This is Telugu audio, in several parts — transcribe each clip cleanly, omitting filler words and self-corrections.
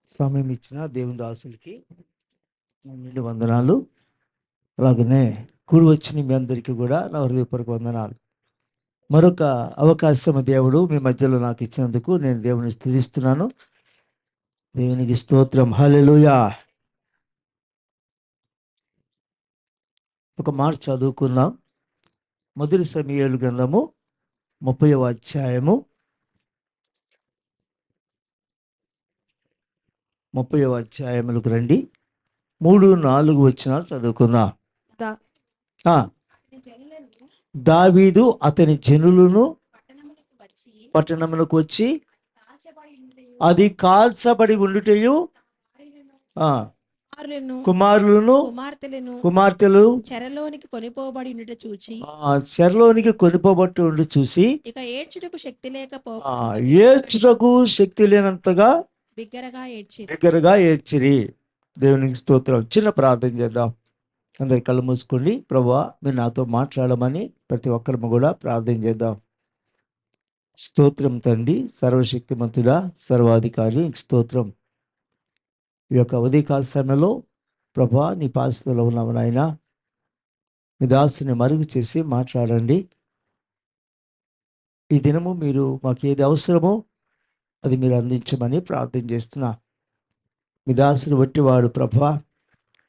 సమయం ఇచ్చిన దేవుని దాసులకి నిండు వందనాలు. అలాగనే కూడి వచ్చిన మీ అందరికీ కూడా నా హృదయపూర్వక వందనాలు. మరొక అవకాశం దేవుడు మీ మధ్యలో నాకు ఇచ్చినందుకు నేను దేవుని స్తుతిస్తున్నాను. దేవునికి స్తోత్రం. హల్లెలూయా. ఒక మాట చదువుకుందాం. మొదటి సమూయేలు గ్రంథము 30వ అధ్యాయము 30వ అధ్యాయములకు రండి. 3-4 వచనాలు చదువుకుందాం. దావీదు అతని జనులను పట్టణములకు వచ్చి అది కాల్చబడి ఉండుటయు కుమారులను కుమార్తెలు చెరలోనికి కొనిపోబడి ఉండుట చూచి చెరలోనికి కొనిపోబట్టి ఉండి చూసి ఇక ఏడ్చుటకు శక్తి లేనంతగా బిగ్గరగా ఏడ్చిరి. దేవునికి స్తోత్రం. చిన్న ప్రార్థన చేద్దాం. అందరి కళ్ళు మూసుకోండి. ప్రభువా, మీరు నాతో మాట్లాడమని ప్రతి ఒక్కరము కూడా ప్రార్థన చేద్దాం. స్తోత్రం తండ్రి, సర్వశక్తిమంతుడా, సర్వాధికారి స్తోత్రం. ఈ యొక్క ఉదయకాల సమయంలో ప్రభువా, నీ పాసలో ఉన్నాము నాయన. మీ దాసుని మరుగు చేసి మాట్లాడండి. ఈ దినము మీరు మాకు ఏది అవసరమో అది మీరు అందించమని ప్రార్థన చేస్తున్నా. మీ దాసుని వట్టివాడు ప్రభువా,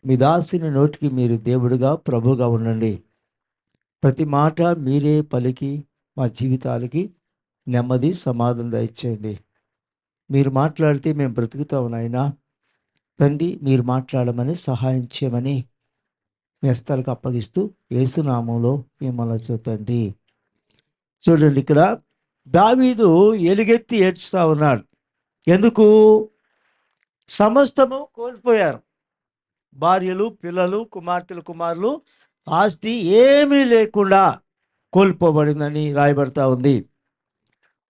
మీ దాసుని నోటికి మీరు దేవుడుగా ప్రభుగా ఉండండి. ప్రతి మాట మీరే పలికి మా జీవితాలకి నెమ్మది సమాధానం దయచేయండి. మీరు మాట్లాడితే మేము బ్రతుకుతాం నాయనా. తండ్రి, మీరు మాట్లాడమని సహాయం చేయమని మీ హస్తాలకు అప్పగిస్తూ యేసునామంలో మిమ్మల్ని తండ్రి. చూడండి, ఇక్కడ దావీదు ఎలుగెత్తి ఏడ్చుతా ఉన్నాడు. ఎందుకు? సమస్తము కోల్పోయారు. భార్యలు, పిల్లలు, కుమార్తెలు, కుమారులు, ఆస్తి ఏమీ లేకుండా కోల్పోబడిందని రాయబడతా ఉంది.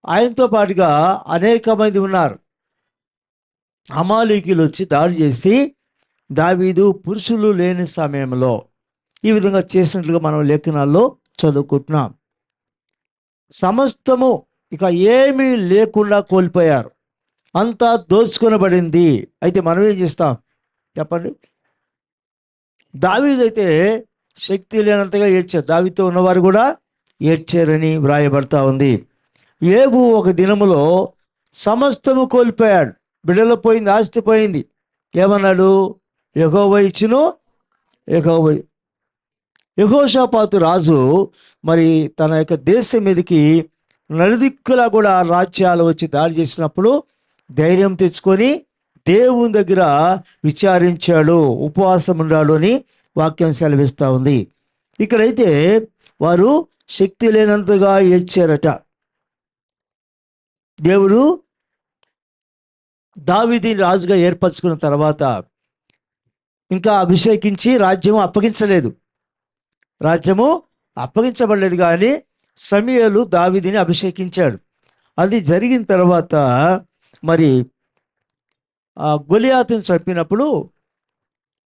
ఆయనతో పాటుగా అనేక మంది ఉన్నారు. అమాలేకీయులు వచ్చి దాడి చేసి దావీదు పురుషులు లేని సమయంలో ఈ విధంగా చేసినట్లుగా మనం లేఖనాల్లో చదువుకుంటున్నాం. సమస్తము ఇక ఏమీ లేకుండా కోల్పోయారు. అంతా దోచుకొనబడింది. అయితే మనం ఏం చేస్తాం చెప్పండి? దావీదు అయితే శక్తి లేనంతగా ఏడ్చారు. దావీదుతో ఉన్నవారు కూడా ఏడ్చారని వ్రాయబడతా ఉంది. యోబు ఒక దినములో సమస్తము కోల్పోయాడు. బిడ్డలో పోయింది, ఆస్తి పోయింది. ఏమన్నాడు? యెహోవా ఇచ్చును, యెహోషాపాతు రాజు మరి తన యొక్క దేశం మీదకి నలుదిక్కులా కూడా రాజ్యాలు వచ్చి దాడి చేసినప్పుడు ధైర్యం తెచ్చుకొని దేవుని దగ్గర విచారించాడు, ఉపవాసం ఉన్నాడు అని వాక్యం సెలవిస్తూ ఉంది. ఇక్కడైతే వారు శక్తి లేనంతగా ఏడ్చారట. దేవుడు దావీదుని రాజుగా ఏర్పరచుకున్న తర్వాత ఇంకా అభిషేకించి రాజ్యము అప్పగించబడలేదు, కానీ సమూయేలు దావీదుని అభిషేకించాడు. అది జరిగిన తర్వాత మరి గొలియాతుని చంపినప్పుడు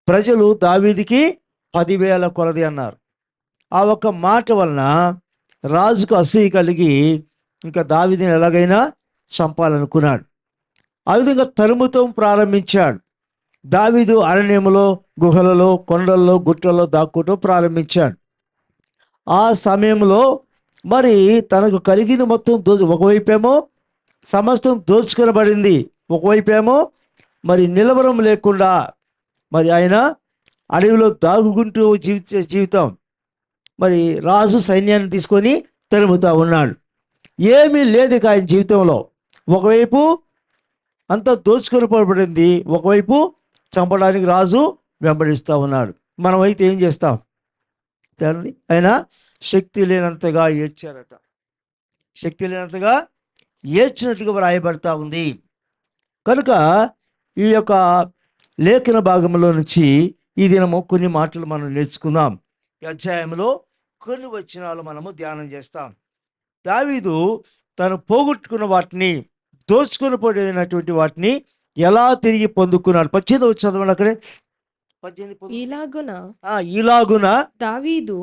ప్రజలు దావీదుకి 10,000 కొలది అన్నారు. ఆ ఒక్క మాట వలన రాజుకు అసూయ కలిగి ఇంకా దావీదుని ఎలాగైనా చంపాలనుకున్నాడు. ఆ విధంగా తరుముతం ప్రారంభించాడు. దావీదు అరణ్యములో, గుహలలో, కొండల్లో, గుట్టల్లో దాక్కోవటం ప్రారంభించాడు. ఆ సమయంలో మరి తనకు కలిగింది మొత్తం ఒకవైపేమో సమస్తం దోచుకొనబడింది, ఒకవైపేమో మరి నిలవరం లేకుండా మరి ఆయన అడవిలో దాగుకుంటూ జీవితం. మరి రాజు సైన్యాన్ని తీసుకొని తరుముతా ఉన్నాడు. ఏమీ లేదు ఇక ఆయన జీవితంలో. ఒకవైపు అంతా దోచుకొని పోబడింది, ఒకవైపు చంపడానికి రాజు వెంబడిస్తూ ఉన్నాడు. మనమైతే ఏం చేస్తాం? ఆయన శక్తి లేనంతగా ఏడ్చారట. శక్తి లేనంతగా ఏడ్చినట్టుగా వ్రాయబడతా ఉంది. కనుక ఈ యొక్క లేఖన భాగంలో నుంచి ఈ దినము కొన్ని మాటలు మనం నేర్చుకుందాం. ఈ అధ్యాయంలో కొన్ని వచనాలు మనము ధ్యానం చేస్తాం. దావీదు తను పోగొట్టుకున్న వాటిని, దోచుకొని పోయినటువంటి వాటిని ఎలా తిరిగి పొందుకున్నాడు. 18వ చదవండి. అక్కడే ఇలాగున ఇలాగున దావీదు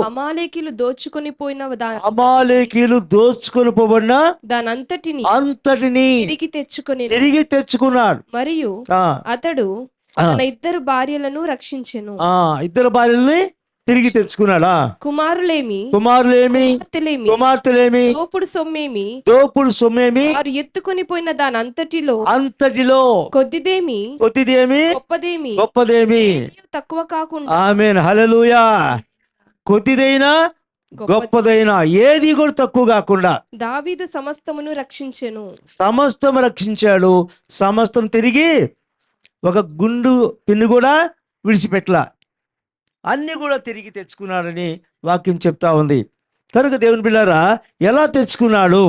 అమాలేకీలు దోచుకొని పోయిన అమాలేకీలు దోచుకొని పోబడిన దానంతటిని అంతటిని తిరిగి తెచ్చుకున్నాడు. మరియు ఆ, అతడు ఆ, తన ఇద్దరు భార్యలను రక్షించెను. ఇద్దరు భార్యల్ని తిరిగి తెచ్చుకున్నాడా? కుమారులేమి కుమారులేమి కుమార్తెలేమి దోపుడు సొమ్మేమి దోపుడు సొమ్మేమి వారు ఎత్తుకొని పోయిన దానంతటిలో అంతటిలో కొద్దిదేమి గొప్పదేమి ఏదియూ తక్కువ కాకుండా ఆమేన్ హల్లెలూయా. కొద్దిదైనా గొప్పదైనా ఏది కూడా తక్కువ కాకుండా దావీదు సమస్తమును రక్షించెను. సమస్తం రక్షించాడు. సమస్తం తిరిగి ఒక గుండు పిన్ను కూడా విడిచిపెట్టలా, అన్ని కూడా తిరిగి తెచ్చుకున్నాడని వాక్యం చెప్తా ఉంది. కనుక దేవుని బిడ్డారా, ఎలా తెచ్చుకున్నాడు?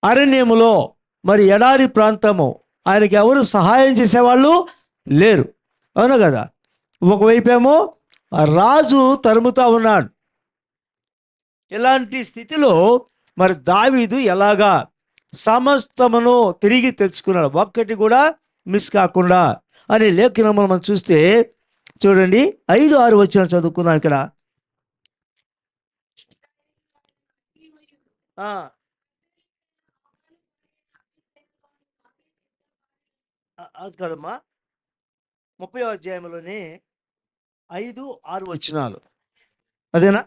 అరణ్యములో, మరి ఎడారి ప్రాంతము, ఆయనకి ఎవరు సహాయం చేసేవాళ్ళు లేరు, అవును కదా. ఒకవైపేమో రాజు తరుముతా ఉన్నాడు. ఇలాంటి స్థితిలో మరి దావీదు ఎలాగా సమస్తమును తిరిగి తెచ్చుకున్నాడు, ఒక్కటి కూడా మిస్ కాకుండా అని లేఖనములు మనం చూస్తే చూడండి, 5-6 వచనం చదువుకుందాం ఇక్కడ. అది కాదమ్మా, 30వ అధ్యాయంలోనే 5-6 వచనాలు, అదేనా?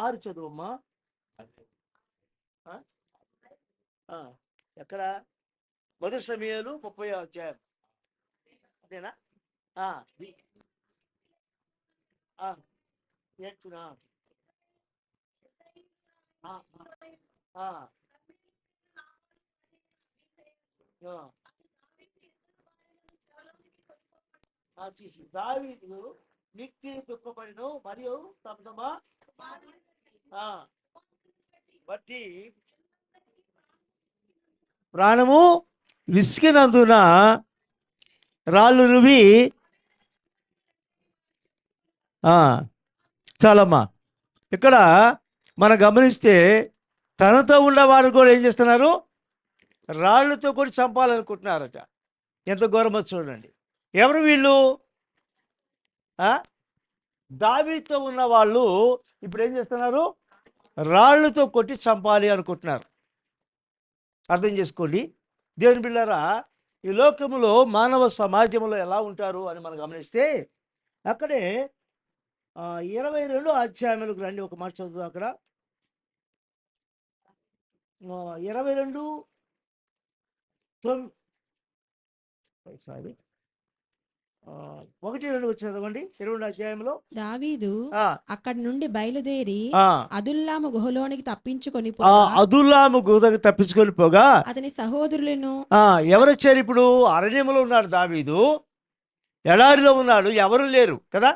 6 చదువమ్మా. ఎక్కడ? మొదటి సమయాలు 30వ అధ్యాయం, అదేనా? నేర్చునా? చూసి దావీదు మిక్కిలి దుఃఖపడిను మరియు తమ బట్టి ప్రాణము విసిగినందున రాళ్ళు రువి. చాలమ్మా, ఇక్కడ మనం గమనిస్తే తనతో ఉన్నవారు కూడా ఏం చేస్తున్నారు? రాళ్ళతో కూడా చంపాలనుకుంటున్నారట. ఎంత ఘోరమో చూడండి. ఎవరు వీళ్ళు? దావీదుతో ఉన్న వాళ్ళు ఇప్పుడు ఏం చేస్తున్నారు? రాళ్ళతో కొట్టి చంపాలి అనుకుంటున్నారు. అర్థం చేసుకోండి దేవుని బిడ్డలారా, ఈ లోకములో మానవ సమాజంలో ఎలా ఉంటారు అని మనం గమనిస్తే అక్కడే 22 అధ్యాయములకు రండి, ఒక మాట చదువుతాం అక్కడ. 22 1-2 వచ్చి చదవండి. 22 అధ్యాయంలో దావీదు అక్కడి నుండి బయలుదేరి అదుల్లాము గుహలోనికి తప్పించుకొని అదుల్లాము గుహకి తప్పించుకొని పోగా అతని సహోదరులను ఎవరు వచ్చారు? ఇప్పుడు అరణ్యములో ఉన్నాడు దావీదు, ఎడారిలో ఉన్నాడు, ఎవరు లేరు కదా,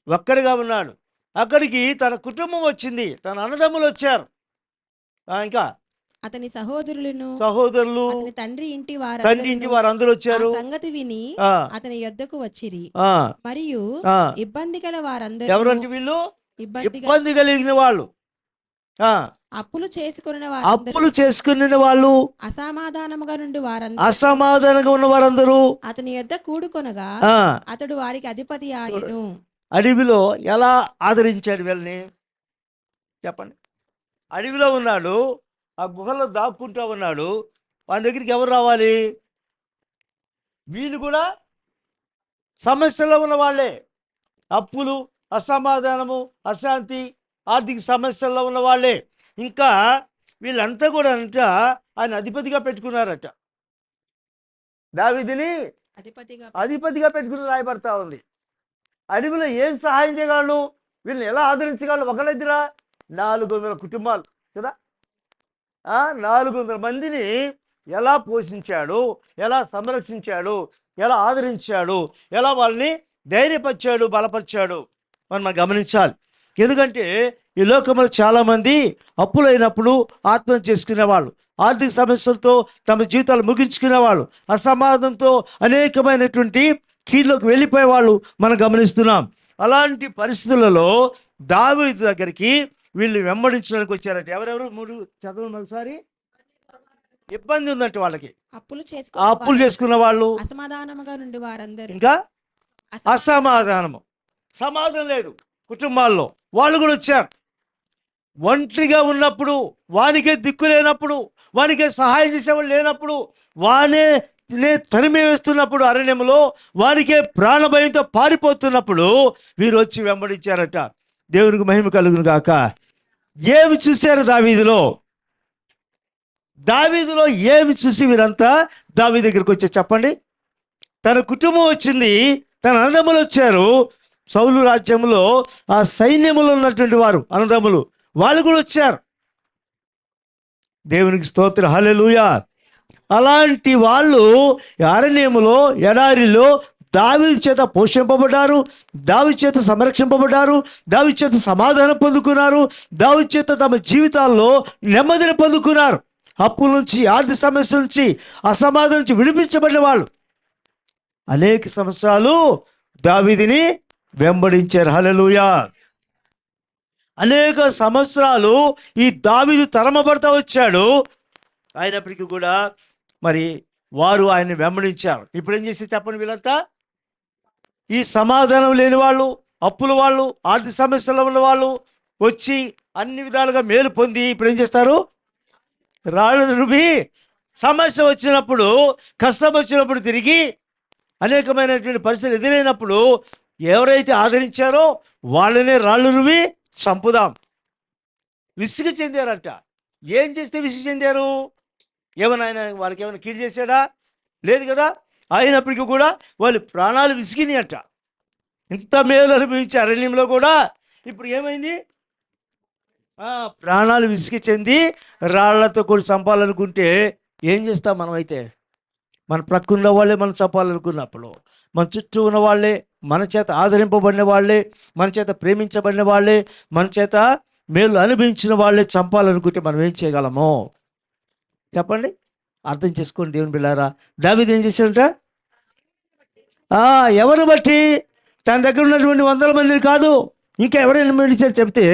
ఒక్కరిగా ఉన్నాడు. అక్కడికి తన కుటుంబం వచ్చింది, తన అన్నదమ్ములు వచ్చారు, ఇంకా అతని సహోదరులు తండ్రి ఇంటి వారు అందరూ వచ్చారు. సంగతి విని అతని యొద్దకు వచ్చిరి. మరియు ఇబ్బంది గల వారందరూ, ఎవరంటే వీళ్ళు ఇబ్బంది కలిగిన వాళ్ళు, అప్పులు చేసుకున్న వాళ్ళు, అసమాధానంగా ఉన్న వారందరూ అతని యొద్ద కూడుకొనగా అతడు వారికి అధిపతి ఆయను. అడవిలో ఎలా ఆదరించాడు వీళ్ళని చెప్పండి. అడవిలో ఉన్నాడు, ఆ గుహలో దాక్కుంటూ ఉన్నాడు, వాని దగ్గరికి ఎవరు రావాలి? వీళ్ళు కూడా సమస్యలో ఉన్న వాళ్ళే. అప్పులు, అసమాధానము, అశాంతి, ఆర్థిక సమస్యల్లో ఉన్న వాళ్ళే. ఇంకా వీళ్ళంతా కూడా ఆయన అధిపతిగా పెట్టుకున్నారట. దావీదుని అధిపతిగా పెట్టుకుని రాయబడతా ఉంది. అడవిలో ఏం సహాయం చేయగలడు? వీళ్ళని ఎలా ఆదరించగలడు? ఒకళ్ళిద్దరా? 400 కుటుంబాలు కదా, 400 మందిని ఎలా పోషించాడు, ఎలా సంరక్షించాడు, ఎలా ఆదరించాడు, ఎలా వాళ్ళని ధైర్యపరిచాడు, బలపరిచాడు మనం గమనించాలి. ఎందుకంటే ఈ లోకంలో చాలామంది అప్పులైనప్పుడు ఆత్మహత్య చేసుకునేవాళ్ళు, ఆర్థిక సమస్యలతో తమ జీవితాలు ముగించుకునేవాళ్ళు, అసమాధానంతో అనేకమైనటువంటి కీళ్ళలోకి వెళ్ళిపోయే వాళ్ళు మనం గమనిస్తున్నాం. అలాంటి పరిస్థితులలో దావీదు దగ్గరికి వీళ్ళు వెంబడించడానికి వచ్చారట. ఎవరెవరు? 3 చదవండి ఒకసారి. ఇబ్బంది ఉందంటే వాళ్ళకి. అప్పులు ఆ అప్పులు చేసుకున్న వాళ్ళు, అసమాధానముగా నుండి వారందరూ, ఇంకా అసమాధానము, సమాధానం లేదు కుటుంబాల్లో, వాళ్ళు కూడా వచ్చారు. ఒంటరిగా ఉన్నప్పుడు, వానికే దిక్కు లేనప్పుడు, వానికే సహాయం చేసేవాళ్ళు లేనప్పుడు, వానే తరిమి వేస్తున్నప్పుడు, అరణ్యంలో వానికే ప్రాణభయంతో పారిపోతున్నప్పుడు వీరు వచ్చి వెంబడించారట. దేవునికి మహిమ కలుగును గాక. ఏమి చూశారు దావీదులో? దావీదులో ఏమి చూసి వీరంతా దావీదు దగ్గరికి వచ్చారు చెప్పండి? తన కుటుంబం వచ్చింది, తన అన్నదమ్ములు వచ్చారు. సౌలు రాజ్యంలో ఆ సైన్యములో ఉన్నటువంటి వారు అన్నదమ్ములు, వాళ్ళు కూడా వచ్చారు. దేవునికి స్తోత్రం, హల్లెలూయా. అలాంటి వాళ్ళు అరణ్యములో, ఎడారిలో దావీదు చేత పోషింపబడ్డారు, దావీదు చేత సంరక్షింపబడ్డారు, దావీదు చేత సమాధానం పొందుకున్నారు, దావీదు చేత తమ జీవితాల్లో నెమ్మదిని పొందుకున్నారు. అప్పుల నుంచి, ఆర్థిక సమస్య నుంచి, అసమాధానం నుంచి విడిపించబడిన వాళ్ళు అనేక సంవత్సరాలు దావీదుని వెంబడించారు. హల్లెలూయా. అనేక సంవత్సరాలు ఈ దావీదు తరమబడతా వచ్చాడు. అయినప్పటికీ కూడా మరి వారు ఆయన్ని వెంబడించారు. ఇప్పుడు ఏం చేసి చెప్పండి? వీళ్ళంతా ఈ సమాధానం లేని వాళ్ళు, అప్పుల వాళ్ళు, ఆర్థిక సమస్యలు ఉన్న వాళ్ళు వచ్చి అన్ని విధాలుగా మేలు పొంది ఇప్పుడు ఏం చేస్తారు? రాళ్ళు రుబి సమస్య వచ్చినప్పుడు, కష్టం వచ్చినప్పుడు, తిరిగి అనేకమైనటువంటి పరిస్థితులు ఎదురైనప్పుడు ఎవరైతే ఆదరించారో వాళ్ళనే రాళ్ళు రువి చంపుదాం విసుగు చెందారంట. ఏం చేస్తే విసుగు చెందారు? ఏమైనా ఆయన వాళ్ళకి ఏమైనా కీడు చేశాడా? లేదు కదా. అయినప్పటికీ కూడా వాళ్ళు ప్రాణాలు విసిగినాయి అంట. ఇంత మేలు అనుభవించే అరణ్యంలో కూడా ఇప్పుడు ఏమైంది? ప్రాణాలు విసిగి చెంది రాళ్లతో కూడా చంపాలనుకుంటే ఏం చేస్తాం మనమైతే? మన ప్రక్కన్న వాళ్ళే మనం చంపాలనుకున్నప్పుడు, మన చుట్టూ ఉన్న వాళ్ళే, మన చేత ఆదరింపబడిన వాళ్ళే, మన చేత ప్రేమించబడిన వాళ్ళే, మన చేత మేలు అనుభవించిన వాళ్ళే చంపాలనుకుంటే మనం ఏం చేయగలము చెప్పండి? అర్థం చేసుకోండి దేవుని బిడ్డలారా. దావీదు ఏం చేశాడంట? ఎవరు బట్టి? తన దగ్గర ఉన్నటువంటి 100 మందిని కాదు, ఇంకా ఎవరైనా మెడిచారు చెప్తే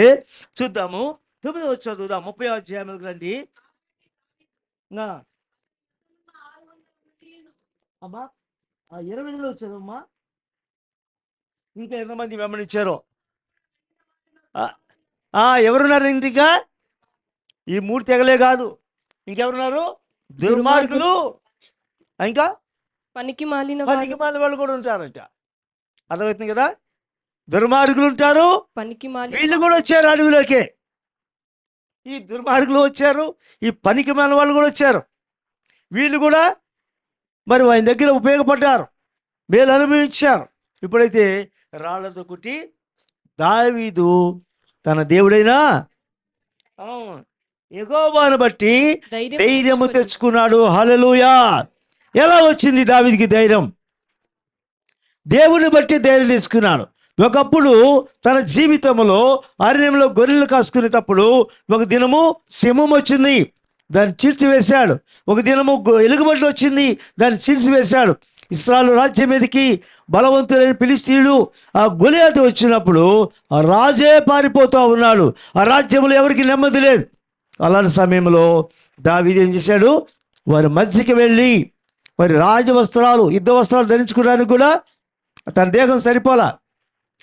చూద్దాము. 9వ చదువుదాం, 30వ అధ్యాయంలోకి రండి. అమ్మా 20లో చదువమ్మా. ఇంకా ఎంతమంది వెంబడించారో? ఎవరున్నారు? ఇంకా ఈ 3 తెగలే కాదు, ఇంకెవరున్నారు? దుర్మార్గులు, ఇంకా పనికిమాలిన వాళ్ళు కూడా ఉంటారట. అర్థమవుతుంది కదా? దుర్మార్గులు ఉంటారు, వీళ్ళు కూడా వచ్చారు అడవిలోకి. ఈ దుర్మార్గులు వచ్చారు, ఈ పనికిమాలిన వాళ్ళు కూడా వచ్చారు. వీళ్ళు కూడా మరి ఆయన దగ్గర ఉపయోగపడ్డారు, మేలు అనుభవించారు. ఇప్పుడైతే రాళ్లతో కుట్టి దావీదు తన దేవుడైనా యెహోవాను బట్టి ధైర్యము తెచ్చుకున్నాడు. హల్లెలూయా. ఎలా వచ్చింది దావీదుకి ధైర్యం? దేవుని బట్టి ధైర్యం తెచ్చుకున్నాడు. ఒకప్పుడు తన జీవితంలో అరణ్యంలో గొర్రెలు కాసుకునేటప్పుడు ఒక దినము సింహం వచ్చింది, దాన్ని చీల్చివేశాడు. ఒక దినము ఎలుగుబంటి వచ్చింది, దాన్ని చీల్చివేశాడు. ఇశ్రాయేలు రాజ్యం మీదకి బలవంతులైన ఫిలిష్తీయుడు ఆ గొలియాతు వచ్చినప్పుడు ఆ రాజే పారిపోతూ ఉన్నాడు. ఆ రాజ్యంలో ఎవరికి నెమ్మది లేదు. అలాంటి సమయంలో దావీదు ఏం చేశాడు? వారి మధ్యకి వెళ్ళి వారి రాజవస్త్రాలు, యుద్ధ వస్త్రాలు ధరించుకోవడానికి కూడా తన దేహం సరిపోలా.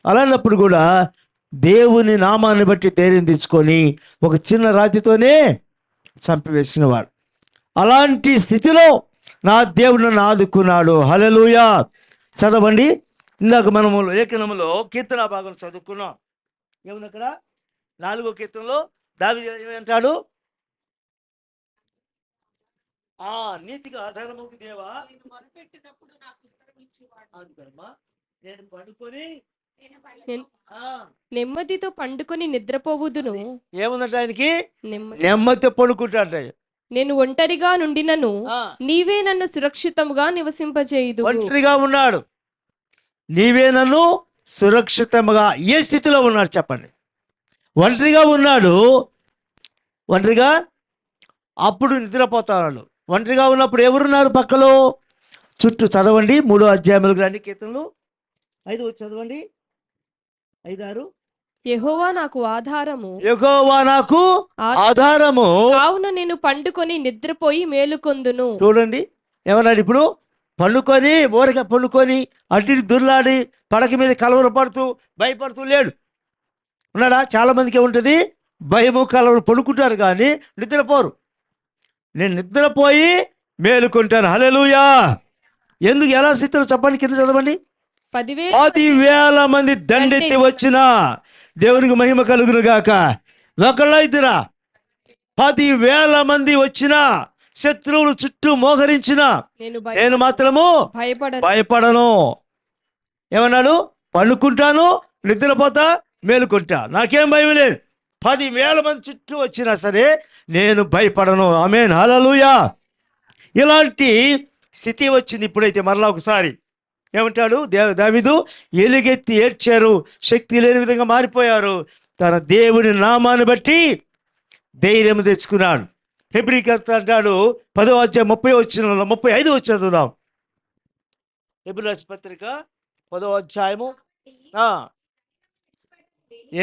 అలాంటప్పుడు కూడా దేవుని నామాన్ని బట్టి ధైర్యం తెచ్చుకొని ఒక చిన్న రాతితోనే చంపివేసినవాడు. అలాంటి స్థితిలో నా దేవుడు నన్ను ఆదుకున్నాడు. హల్లెలూయా. చదవండి. ఇందాక మనము లేఖనములో కీర్తన భాగం చదువుకున్నాం. ఏముంది అక్కడ? 4వ కీర్తనలో దావీదు ఏమంటాడు? నీతిగా ఆధారముకు దేవా, నేను పడుకొని నెమ్మదితో పండుకొని నిద్రపోవుదును. ఏముందంట ఆయనకి? నెమ్మదితో పడుకుంటాడు. నేను ఒంటరిగా నుండినను నీవే నన్ను సురక్షితంగా నివసింపజేయుదు. ఒంటరిగా ఉన్నాడు, నీవే నన్ను సురక్షితంగా. ఏ స్థితిలో ఉన్నాడు చెప్పండి? ఒంటరిగా ఉన్నాడు. ఒంటరిగా అప్పుడు నిద్రపోతాడు. ఒంటరిగా ఉన్నప్పుడు ఎవరున్నారు పక్కలో? చుట్టూ. చదవండి 3వ అధ్యాయంలోకి రండి. కీర్తనలు 5 చదవండి. 5, 6. యెహోవా నాకు ఆధారము, యెహోవా నాకు ఆధారము. కావున నేను పండుకొని నిద్రపోయి మేలుకొందును. చూడండి ఏమన్నాడు ఇప్పుడు, పండుకొని ఊరక పండుకొని అటు ఇటు దుర్లాడి పడక మీద కలవరపడుతూ భయపడుతూ లేడు. ఉన్నాడా? చాలామందికి ఉంటుంది భయము కలవరం, పడుకుంటారు కానీ నిద్రపోరు. నేను నిద్రపోయి మేలుకుంటాను. హల్లెలూయా. ఎందుకు, ఎలా స్థితిలో చెప్పండి, కింద చదవండి. 10,000 మంది దండెత్తి వచ్చిన దేవునికి మహిమ కలుగును గాక. ఒకళ్ళైతురా 10,000 మంది వచ్చిన శత్రువులు చుట్టూ మోహరించిన నేను మాత్రము భయపడను. ఏమన్నాడు? పండుకుంటాను, నిద్రపోతా, మేలుకుంటా, నాకేం భయం లేదు. 10,000 మంది చుట్టూ వచ్చినా సరే నేను భయపడను. ఆమేన్, హల్లెలూయా. ఇలాంటి స్థితి వచ్చింది. ఇప్పుడైతే మరలా ఒకసారి ఏమంటాడు దావీదు, ఎలుగెత్తి ఏడ్చారు, శక్తి లేని విధంగా మారిపోయారు. తన దేవుని నామాన్ని బట్టి ధైర్యం తెచ్చుకున్నాడు. హెబ్రీకర్త అంటాడు 10వ అధ్యాయం 35 వచ్చి చదువుదాం. హెబ్రీ రాసిన పత్రిక 10వ అధ్యాయము.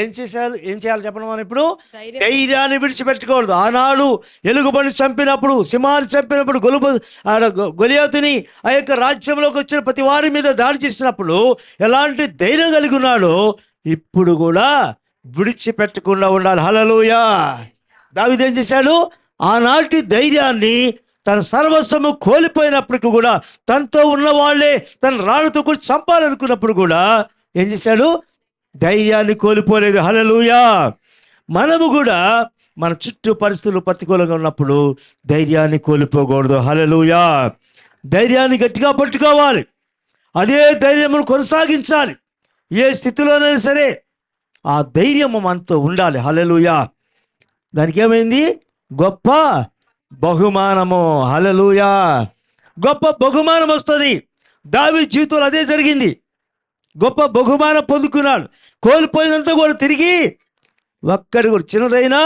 ఏం చేయాలి చెప్పడం? మనం ఇప్పుడు ధైర్యాన్ని విడిచిపెట్టకూడదు. ఆనాడు ఎలుగుబడి చంపినప్పుడు, సింహాన్ని చంపినప్పుడు, గొలియాతుని ఆ యొక్క రాజ్యంలోకి వచ్చిన ప్రతి వారి మీద దాడి చేసినప్పుడు ఎలాంటి ధైర్యం కలిగి ఉన్నాడో ఇప్పుడు కూడా విడిచిపెట్టకుండా ఉండాలి. హల్లెలూయా. దావీదు ఏం చేశాడు? ఆనాటి ధైర్యాన్ని తన సర్వస్వము కోల్పోయినప్పటికీ కూడా, తనతో ఉన్న వాళ్ళే తన రాళ్ళతో కూడా చంపాలనుకున్నప్పుడు కూడా ఏం చేశాడు? ధైర్యాన్ని కోల్పోలేదు. హల్లెలూయా. మనము కూడా మన చుట్టూ పరిస్థితులు ప్రతికూలంగా ఉన్నప్పుడు ధైర్యాన్ని కోల్పోకూడదు. హల్లెలూయా. ధైర్యాన్ని గట్టిగా పట్టుకోవాలి. అదే ధైర్యమును కొనసాగించాలి. ఏ స్థితిలోనైనా సరే ఆ ధైర్యము మనతో ఉండాలి. హల్లెలూయా. దానికి ఏమైంది? గొప్ప బహుమానము. హల్లెలూయా. గొప్ప బహుమానం వస్తుంది. దావీదు జీవితంలో అదే జరిగింది. గొప్ప బహుమానం పొందుకున్నాడు. కోల్పోయినంత కూడా తిరిగి ఒక్కడి కూడా, చిన్నదైనా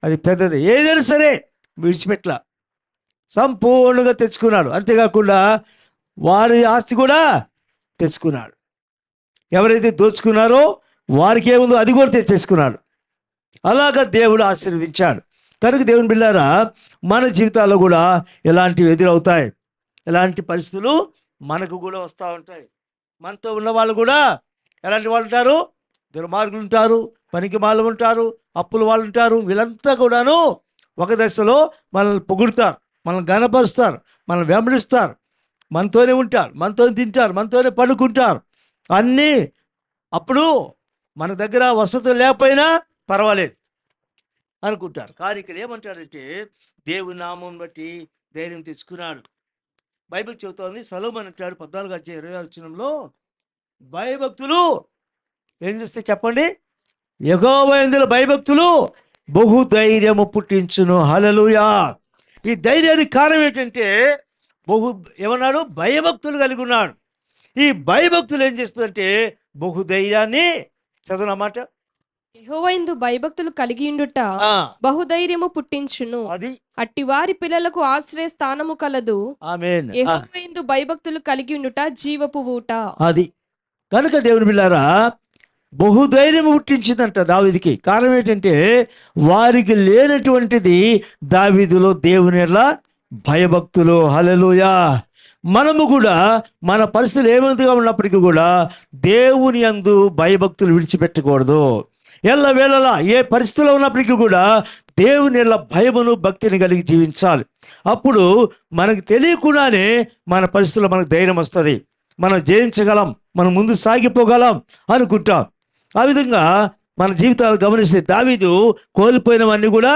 అది పెద్దది, ఏదైనా సరే విడిచిపెట్ల, సంపూర్ణంగా తెచ్చుకున్నాడు. అంతేకాకుండా వారి ఆస్తి కూడా తెచ్చుకున్నాడు. ఎవరైతే దోచుకున్నారో వారికి ఏముందో అది కూడా తెచ్చేసుకున్నాడు. అలాగా దేవుడు ఆశీర్వదించాడు. కనుక దేవుని బిడ్డలారా, మన జీవితాల్లో కూడా ఎలాంటివి ఎదురవుతాయి, ఎలాంటి పరిస్థితులు మనకు కూడా వస్తూ ఉంటాయి. మనతో ఉన్న వాళ్ళు కూడా ఎలాంటి వాళ్ళు ఉంటారు? దుర్మార్గులు ఉంటారు, పనికి మాలు ఉంటారు, అప్పుల వాళ్ళు ఉంటారు. వీళ్ళంతా కూడాను ఒక దశలో మనల్ని పొగుడుతారు, మనల్ని గనపరుస్తారు, మనల్ని వెంబడిస్తారు, మనతోనే ఉంటారు, మనతోనే తింటారు, మనతోనే పడుకుంటారు అన్నీ. అప్పుడు మన దగ్గర వసతులు లేకపోయినా పర్వాలేదు అనుకుంటారు. కానీ ఇక్కడ ఏమంటారంటే దేవుని నామం బట్టి ధైర్యం తెచ్చుకున్నాడు. బైబిల్ చెబుతోంది, సొలొమోను అంటాడు 14వ అధ్యాయం 26వ వచనంలో, భయభక్తులు ఏం చేస్తే చెప్పండి? యెహోవా యందు భయభక్తులు బహుధైర్యము పుట్టించును. హల్లెలూయా. ఈ ధైర్యానికి కారణం ఏంటంటే ఏమన్నాడు? భయభక్తులు కలిగి ఉన్నాడు. ఈ భయభక్తులు ఏం చేస్తుందంటే బహుధైర్యాన్ని, చదువునమాట, యెహోవా యందు భయభక్తులు కలిగియుండుట బహుధైర్యము పుట్టించును. అది అట్టి వారి పిల్లలకు ఆశ్రయ స్థానము కలదు. ఆమేన్. యెహోవా యందు భయభక్తులు కలిగియుండుట జీవపు ఊట. అది కనుక దేవుని బిడ్డలారా, బహుధైర్యం పుట్టించిందంట దావీదుకి. కారణం ఏంటంటే వారికి లేనటువంటిది దావీదులో దేవుని ఎడల భయభక్తులు. హల్లెలూయా. మనము కూడా మన పరిస్థితులు ఏమంతగా ఉన్నప్పటికీ కూడా దేవుని యందు భయభక్తులు విడిచిపెట్టకూడదు. ఎల్లవేళలా ఏ పరిస్థితిలో ఉన్నప్పటికీ కూడా దేవుని ఎడల భయమును భక్తిని కలిగి జీవించాలి. అప్పుడు మనకు తెలియకుండానే మన పరిస్థితుల్లో మనకు ధైర్యం వస్తుంది, మనం జయించగలం, మనం ముందు సాగిపోగలం అనుకుంటాం. ఆ విధంగా మన జీవితాలు గమనిస్తే దావీదు కోల్పోయినవన్నీ కూడా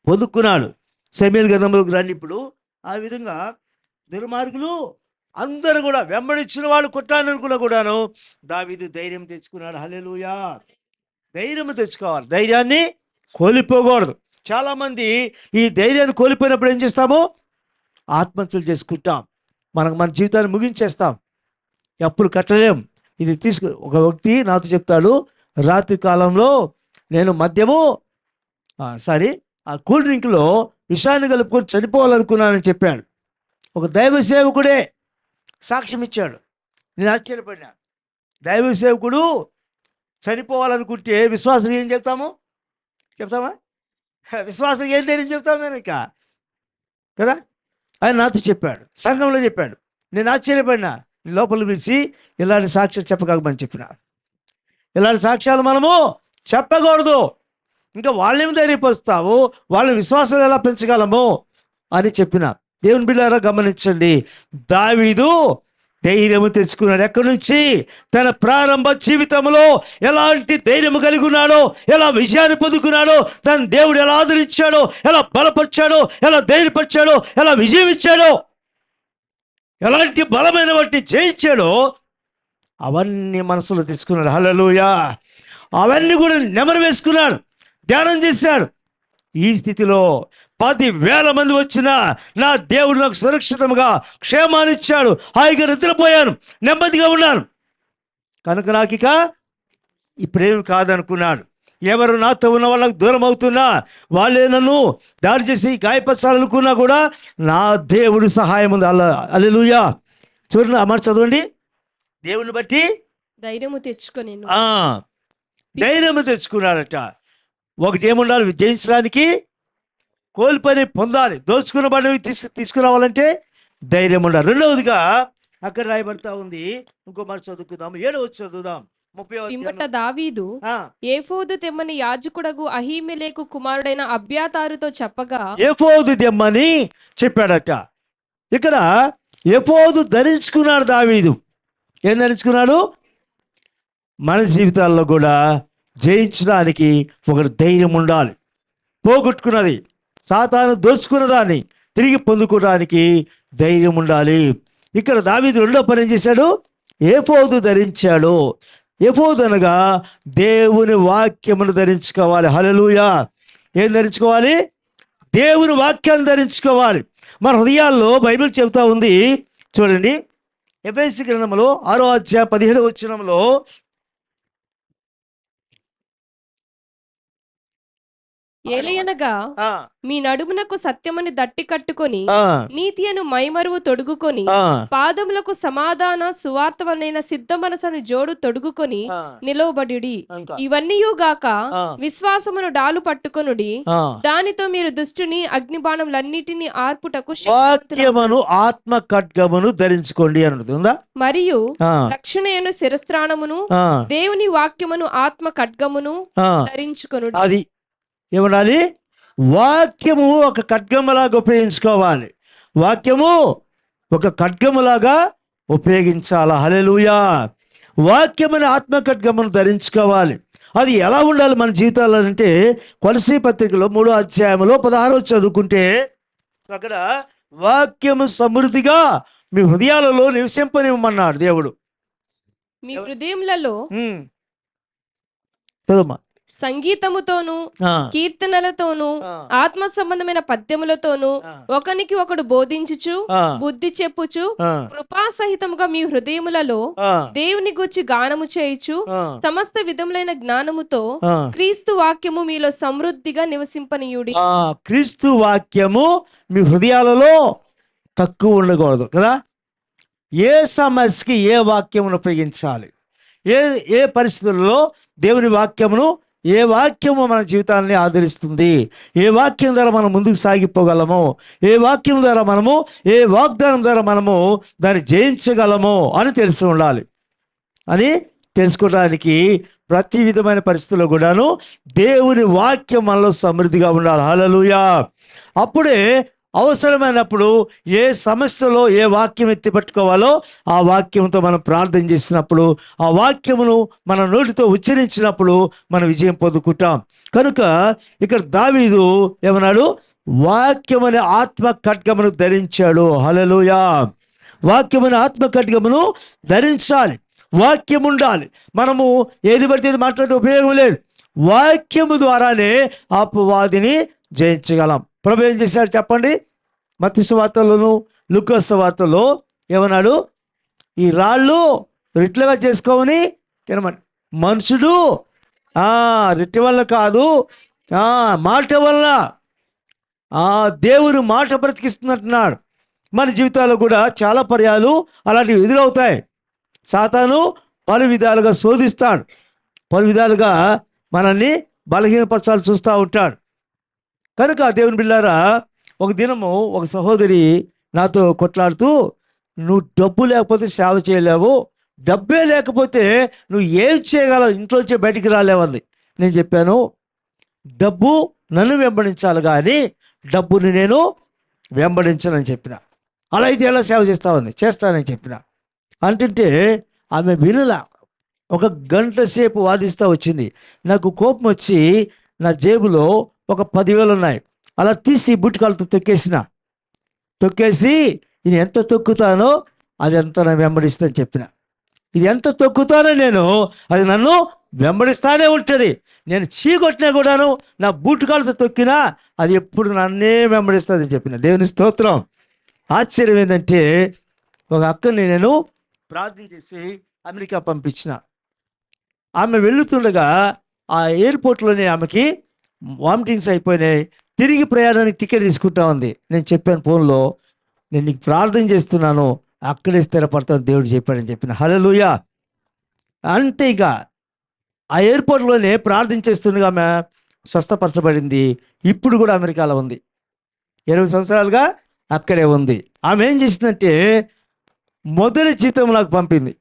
పొందుకున్నాడు. సమూయేలు గ్రంథంలోకి రండి. ఇప్పుడు ఆ విధంగా దుర్మార్గులు అందరూ కూడా వెంబడించిన వాళ్ళు కొట్టాలనుకున్నా కూడాను దావీదు ధైర్యం తెచ్చుకున్నాడు. హల్లెలూయా. ధైర్యం తెచ్చుకోవాలి, ధైర్యాన్ని కోల్పోకూడదు. చాలామంది ఈ ధైర్యాన్ని కోల్పోయినప్పుడు ఏం చేస్తాము? ఆత్మహత్యలు చేసుకుంటాం, మన జీవితాన్ని ముగించేస్తాం, అప్పులు కట్టలేం. ఇది ఒక వ్యక్తి నాతో చెప్తాడు, రాత్రి కాలంలో నేను మద్యము ఆ కూల్ డ్రింక్లో విషాన్ని కలుపుకొని చనిపోవాలనుకున్నానని చెప్పాడు. ఒక దైవ సేవకుడే సాక్ష్యం ఇచ్చాడు. నేను ఆశ్చర్యపడినా. దైవ సేవకుడు చనిపోవాలనుకుంటే విశ్వాసం ఏం చెప్తాము? విశ్వాసం ఏం ధైర్యం చెప్తాము నేను ఇంకా కదా? ఆయన నాతో చెప్పాడు, సంఘంలో చెప్పాడు. నేను ఆశ్చర్యపడినా. లోపల పిలిచి ఇలాంటి సాక్ష్యాలు చెప్పగలమని చెప్పిన. ఇలాంటి సాక్ష్యాలు మనము చెప్పకూడదు. ఇంకా వాళ్ళేమి ధైర్యపరుస్తావు, వాళ్ళ విశ్వాసాలు ఎలా పెంచగలము అని చెప్పిన. దేవుని బిడ్డలారా గమనించండి, దావీదు ధైర్యము తెచ్చుకున్నాడు. ఎక్కడి నుంచి? తన ప్రారంభ జీవితంలో ఎలాంటి ధైర్యము కలిగి ఉన్నాడో, ఎలా విజయాన్ని పొందుకున్నాడో, తన దేవుడు ఎలా ఆదరించాడో, ఎలా బలపరిచాడో, ఎలా ధైర్యపరిచాడో, ఎలా విజయం ఇచ్చాడో, ఎలాంటి బలమైన వాటిని జయించాడో అవన్నీ మనసులో తెచ్చుకున్నాడు. హల్లెలూయా. అవన్నీ కూడా నెమరు వేసుకున్నాడు, ధ్యానం చేశాడు. ఈ స్థితిలో 10,000 మంది వచ్చినా నా దేవుడు నాకు సురక్షితంగా క్షేమాన్ని ఇచ్చాడు. హాయిగా నిద్రపోయాను, నెమ్మదిగా ఉన్నాను, కనుక నాకు ఇక ఇప్పుడేమి కాదనుకున్నాడు. ఎవరు నాతో ఉన్న వాళ్ళకు దూరం అవుతున్నా, వాళ్ళే నన్ను దాడి చేసి గాయపరచాలనుకున్నా కూడా నా దేవుడు సహాయం ఉంది. హల్లెలూయా. చూడండి, ఆ మాట చదవండి. దేవుని బట్టి ధైర్యము తెచ్చుకొని ధైర్యము తెచ్చుకున్నాడట. ఒకటి ఏముండాలి? జయించడానికి కోల్పని పొందాలి. దోచుకున్న వాడిని తీసుకురావాలంటే ధైర్యం ఉండాలి. రెండవదిగా అక్కడ రాయబడతా ఉంది, ఇంకో మాట చదువుకుందాం. 7వ చదువుదాం. 30వ పిమ్మట దావీదు ఏఫోదు తెమ్మని యాజకుడగు అహీమెలెకు కుమారుడైన అబ్యాతారుతో చెప్పగా ఏఫోదు తెమ్మని చెప్పాడట. ఇక్కడ ఏఫోదు ధరించుకున్నాడు దావీదు. ఏం ధరించుకున్నాడు? మన జీవితాల్లో కూడా జయించడానికి ఒక ధైర్యం ఉండాలి. పోగొట్టుకున్నది, సాతాను దోచుకున్న దాన్ని తిరిగి పొందుకోవడానికి ధైర్యం ఉండాలి. ఇక్కడ దావీదు రెండో పని ఏం చేశాడు? ఏఫోదు ధరించాడు. ఏఫోదు అనగా దేవుని వాక్యమును ధరించుకోవాలి. హల్లెలూయా. ఏం ధరించుకోవాలి? దేవుని వాక్యాన్ని ధరించుకోవాలి. మన హృదయాల్లో బైబిల్ చెబుతా ఉంది, చూడండి. ఎఫెసీ గ్రంథంలో 6వ అధ్యాయం 17వ వచనంలో ఏలయనగా మీ నడుమునకు సత్యముని దట్టి కట్టుకొని నీతి అను మైమరువు తొడుగుకొని పాదములకు సమాధాన సువార్తవనైన సిద్ధ మనసను జోడు తొడుగుకొని నిలవబడి ఇవన్నీయుగాక విశ్వాసమును డాలు పట్టుకొనుడి, దానితో మీరు దుష్టుని అగ్నిబాణములన్నిటిని ఆర్పుటకు వాక్యమును ఆత్మ ఖడ్గమును ధరించుకోండి అన్నది ఉందా? మరియు రక్షణయను శిరస్త్రాణమును దేవుని వాక్యమును ఆత్మ ఖడ్గమును ధరించుకొనుడి. అది ఏమనాలి? వాక్యము ఒక ఖడ్గములాగా ఉపయోగించుకోవాలి. వాక్యము ఒక ఖడ్గములాగా ఉపయోగించాలి. హల్లెలూయా. వాక్యముని ఆత్మ ఖడ్గమును ధరించుకోవాలి. అది ఎలా ఉండాలి మన జీవితాల్లో అంటే, కొలసీ పత్రికలో 3వ అధ్యాయంలో 16వ చదువుకుంటే అక్కడ వాక్యము సమృద్ధిగా మీ హృదయాలలో నివసింపనివ్వమన్నాడు దేవుడు. మీ హృదయములలో చదువుమా. సంగీతముతోను కీర్తనలతోను ఆత్మ సంబంధమైన పద్యములతోను ఒకనికి ఒకడు బోధించుచు బుద్ధి చెప్పుచు కృపా సహితముగా మీ హృదయములలో దేవుని గూర్చి గానము చేయుచు సమస్త విధములైన జ్ఞానముతో క్రీస్తు వాక్యము మీలో సమృద్ధిగా నివసింపనీయుడి. క్రీస్తు వాక్యము మీ హృదయాలలో తక్కువ ఉండకూడదు కదా. ఏ సమస్యకి ఏ వాక్యమును ఉపయోగించాలి, ఏ పరిస్థితుల్లో దేవుని వాక్యమును, ఏ వాక్యము మన జీవితాన్ని ఆదరిస్తుంది, ఏ వాక్యం ద్వారా మనం ముందుకు సాగిపోగలము, ఏ వాక్యం ద్వారా మనము, ఏ వాగ్దానం ద్వారా మనము దాన్ని జయించగలము అని తెలిసి ఉండాలి. అని తెలుసుకోవడానికి ప్రతి విధమైన పరిస్థితుల్లో కూడాను దేవుని వాక్యం మనలో సమృద్ధిగా ఉండాలి. హల్లెలూయా. అప్పుడే అవసరమైనప్పుడు ఏ సమస్యలో ఏ వాక్యం ఎత్తిపట్టుకోవాలో ఆ వాక్యంతో మనం ప్రార్థన చేసినప్పుడు, ఆ వాక్యమును మన నోటితో ఉచ్చరించినప్పుడు మనం విజయం పొందుకుంటాం. కనుక ఇక్కడ దావీదు ఏమన్నాడు? వాక్యమనే ఆత్మ ఖడ్గమును ధరించాడు. హల్లెలూయా. వాక్యమనే ఆత్మ ఖడ్గమును ధరించాలి. వాక్యం ఉండాలి. మనము ఏది పడితే ఏది మాట్లాడితే ఉపయోగం లేదు. వాక్యము ద్వారానే అపవాదిని జయించగలం. ప్రభు ఏం చేశాడు చెప్పండి? మత్తయి సువార్తలోను లూకా సువార్తలో ఏమన్నాడు? ఈ రాళ్ళు రిట్లుగా చేసుకోమని తినమని. మనుషుడు రిట్టి వల్ల కాదు, మాట వల్ల దేవుని మాట బ్రతికిస్తున్నట్టున్నాడు. మన జీవితాల్లో కూడా చాలా పర్యాలు అలాంటివి ఎదురవుతాయి. సాతాను పలు విధాలుగా శోధిస్తాడు. పలు విధాలుగా మనల్ని బలహీనపరచాలి చూస్తూ ఉంటాడు. కనుక దేవుని బిడ్డలారా, ఒక దినము ఒక సహోదరి నాతో కొట్లాడుతూ, నువ్వు డబ్బు లేకపోతే సేవ చేయలేవు, డబ్బే లేకపోతే నువ్వు ఏం చేయగలవు, ఇంట్లోంచి బయటికి రాలేవంది. నేను చెప్పాను, డబ్బు నన్ను వెంబడించాలి కానీ డబ్బుని నేను వెంబడించనని చెప్పిన. అలా 5 ఏళ్ళ సేవ చేస్తానని చెప్పిన. అంటుంటే ఆమె వినలా. 1 గంట సేపు వాదిస్తూ వచ్చింది. నాకు కోపం వచ్చి నా జేబులో ఒక 10,000 ఉన్నాయి, అలా తీసి బుట్టికాలతో తొక్కేసి ఇది ఎంత తొక్కుతానో అది ఎంత నన్ను వెంబడిస్తుందని చెప్పిన. ఇది ఎంత తొక్కుతానో నేను, అది నన్ను వెంబడిస్తానే ఉంటుంది. నేను చీకొట్టినా కూడాను, నా బూటుకాలతో తొక్కినా అది ఎప్పుడు నన్నే వెంబడిస్తుంది అని చెప్పిన. దేవుని స్తోత్రం. ఆశ్చర్యం ఏంటంటే, ఒక అక్కని నేను ప్రార్థన చేసి అమెరికా పంపించిన. ఆమె వెళుతుండగా ఆ ఎయిర్పోర్ట్లోనే ఆమెకి వామిటింగ్స్ అయిపోయినాయి. తిరిగి ప్రయాణానికి టికెట్ తీసుకుంటా ఉంది. నేను చెప్పాను ఫోన్లో, నేను నీకు ప్రార్థన చేస్తున్నాను, అక్కడే స్థిరపడతాను దేవుడు చెప్పాడని చెప్పిన. హల్లెలూయా. అంటే ఇక ఆ ఎయిర్పోర్ట్లోనే ప్రార్థన చేస్తుండగా ఆమె స్వస్థపరచబడింది. ఇప్పుడు కూడా అమెరికాలో ఉంది. 20 సంవత్సరాలుగా అక్కడే ఉంది. ఆమె ఏం చేసిందంటే, మొదటి జీతం నాకు పంపింది.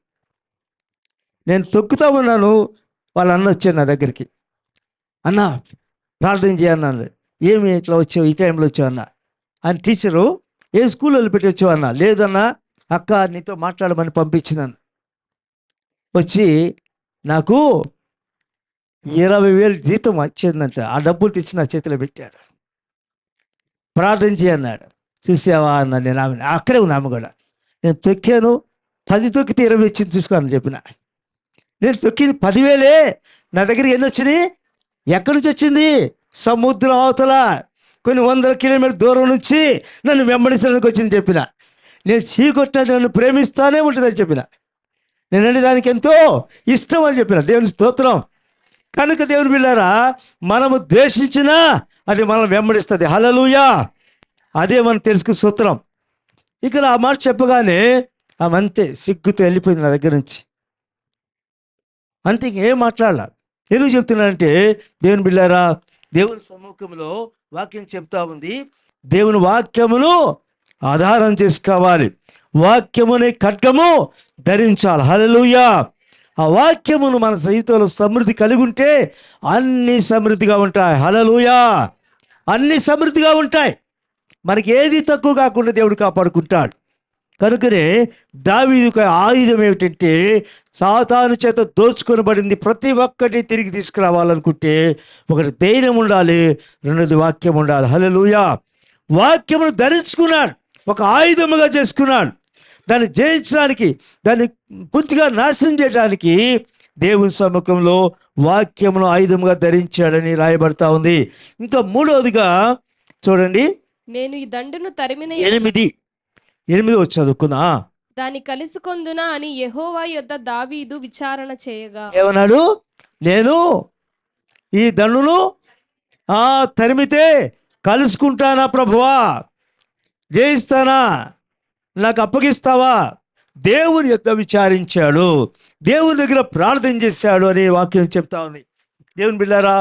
నేను తొక్కుతా ఉన్నాను, వాళ్ళ అన్న వచ్చాను నా దగ్గరికి. అన్న ప్రార్థన చేయన్నాను. ఏమి ఇట్లా వచ్చావు, ఈ టైంలో వచ్చావు అన్న. ఆయన టీచరు, ఏ స్కూల్లో పెట్టి వచ్చావు అన్న. లేదన్నా, అక్క నీతో మాట్లాడమని పంపించిందన్న. వచ్చి నాకు 20,000 జీతం వచ్చిందంట. ఆ డబ్బులు తెచ్చి నా చేతిలో పెట్టాడు. ప్రార్థన చేయన్నాడు. చూసావా అన్న. నేను ఆమె అక్కడే ఉంది. ఆమె కూడా నేను తొక్కాను, 10 తొక్కితే 20 వచ్చింది చూసుకోని చెప్పిన. నేను తొక్కింది 10,000. నా దగ్గరికి ఎన్ని వచ్చినాయి? ఎక్కడి నుంచి వచ్చింది? సముద్రం అవతల కొన్ని 100 కిలోమీటర్ దూరం నుంచి నన్ను వెంబడించడానికి వచ్చింది చెప్పిన. నేను చీకొట్టినది నన్ను ప్రేమిస్తానే ఉంటుందని చెప్పిన. నేనంటే దానికి ఎంతో ఇష్టం అని చెప్పిన. దేవుని స్తోత్రం. కనుక దేవుని బిడ్డలారా, మనము ద్వేషించినా అది మనం వెంబడిస్తుంది. హల్లెలూయా. అదే మనం తెలుసుకునే సూత్రం. ఇక్కడ ఆ మాట చెప్పగానే ఆమె అంతే సిగ్గుతో వెళ్ళిపోయింది నా దగ్గర నుంచి. అంతే, ఇంకేం మాట్లాడాల. ఎందుకు చెప్తున్నానంటే, దేవుని బిడ్డలారా, దేవుని సమ్ముఖంలో వాక్యం చెప్తా ఉంది. దేవుని వాక్యమును ఆధారం చేసుకోవాలి. వాక్యమునే ఖడ్గము ధరించాలి. హల్లెలూయా. ఆ వాక్యమును మన జీవితంలో సమృద్ధి కలిగి ఉంటే అన్ని సమృద్ధిగా ఉంటాయి. హల్లెలూయా. అన్ని సమృద్ధిగా ఉంటాయి. మనకి ఏది తక్కువ కాకుండా దేవుడు కాపాడుకుంటాడు. కనుకనే దావీదుకు ఆయుధం ఏమిటంటే, సాతాను చేత దోచుకొనబడింది ప్రతి ఒక్కటి తిరిగి తీసుకురావాలనుకుంటే ఒకటి ధైర్యం ఉండాలి, రెండోది వాక్యం ఉండాలి. హల్లెలూయా. వాక్యమును ధరించుకున్నాడు, ఒక ఆయుధముగా చేసుకున్నాడు. దాన్ని జయించడానికి, దాన్ని పూర్తిగా నాశనం చేయడానికి దేవుని సముఖంలో వాక్యమును ఆయుధముగా ధరించాడని రాయబడతా ఉంది. ఇంకా మూడవదిగా చూడండి, నేను ఈ దండును తరిమిన 8 వచ్చి చదువుకున్నా. దాన్ని కలుసుకొందునా అని యెహోవా యొద్ద దావీదు విచారణ చేయగా. ఏమన్నాడు? నేను ఈ దండును తరిమితే కలుసుకుంటానా ప్రభువా, జయిస్తానా, నాకు అప్పగిస్తావా? దేవుని యొద్ద విచారించాడు, దేవుని దగ్గర ప్రార్థన చేశాడు అనే వాక్యం చెప్తా ఉంది. దేవుని బిడ్డలారా,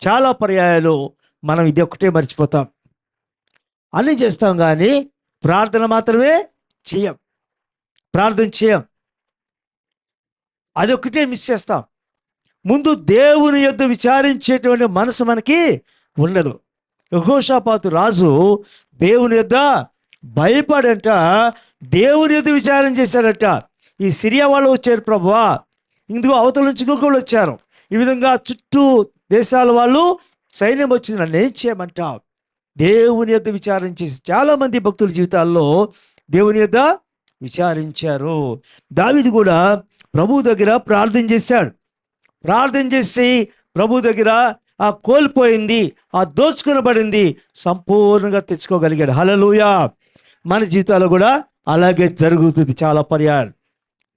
చాలా పర్యాయాలు మనం ఇది ఒక్కటే మర్చిపోతాం. అన్నీ చేస్తాం కానీ ప్రార్థన మాత్రమే చేయం. ప్రార్థన చేయం, అదొక్కటే మిస్ చేస్తాం. ముందు దేవుని యొద్ద విచారించేటువంటి మనసు మనకి ఉండదు. యెహోషాపాతు రాజు దేవుని యొద్ద భయపడంట, దేవుని యొద్ద విచారం చేశాడట. ఈ సిరియా వాళ్ళు వచ్చారు ప్రభువా, ఇందుకు అవతల నుంచి ఇంకొకళ్ళు వచ్చారు, ఈ విధంగా చుట్టూ దేశాల వాళ్ళు సైన్యం వచ్చింది, నన్ను ఏం చేయమంటావు? దేవుని యొద్ద విచారం చేసి చాలామంది భక్తుల జీవితాల్లో దేవుని యొద్ద విచారించారు. దావీదు కూడా ప్రభు దగ్గర ప్రార్థన చేశాడు. ప్రార్థన చేసి ప్రభు దగ్గర ఆ కోల్పోయింది, ఆ దోచుకొనబడింది సంపూర్ణంగా తెచ్చుకోగలిగాడు. హల్లెలూయా. మన జీవితాల్లో కూడా అలాగే జరుగుతుంది. చాలా పర్యాలు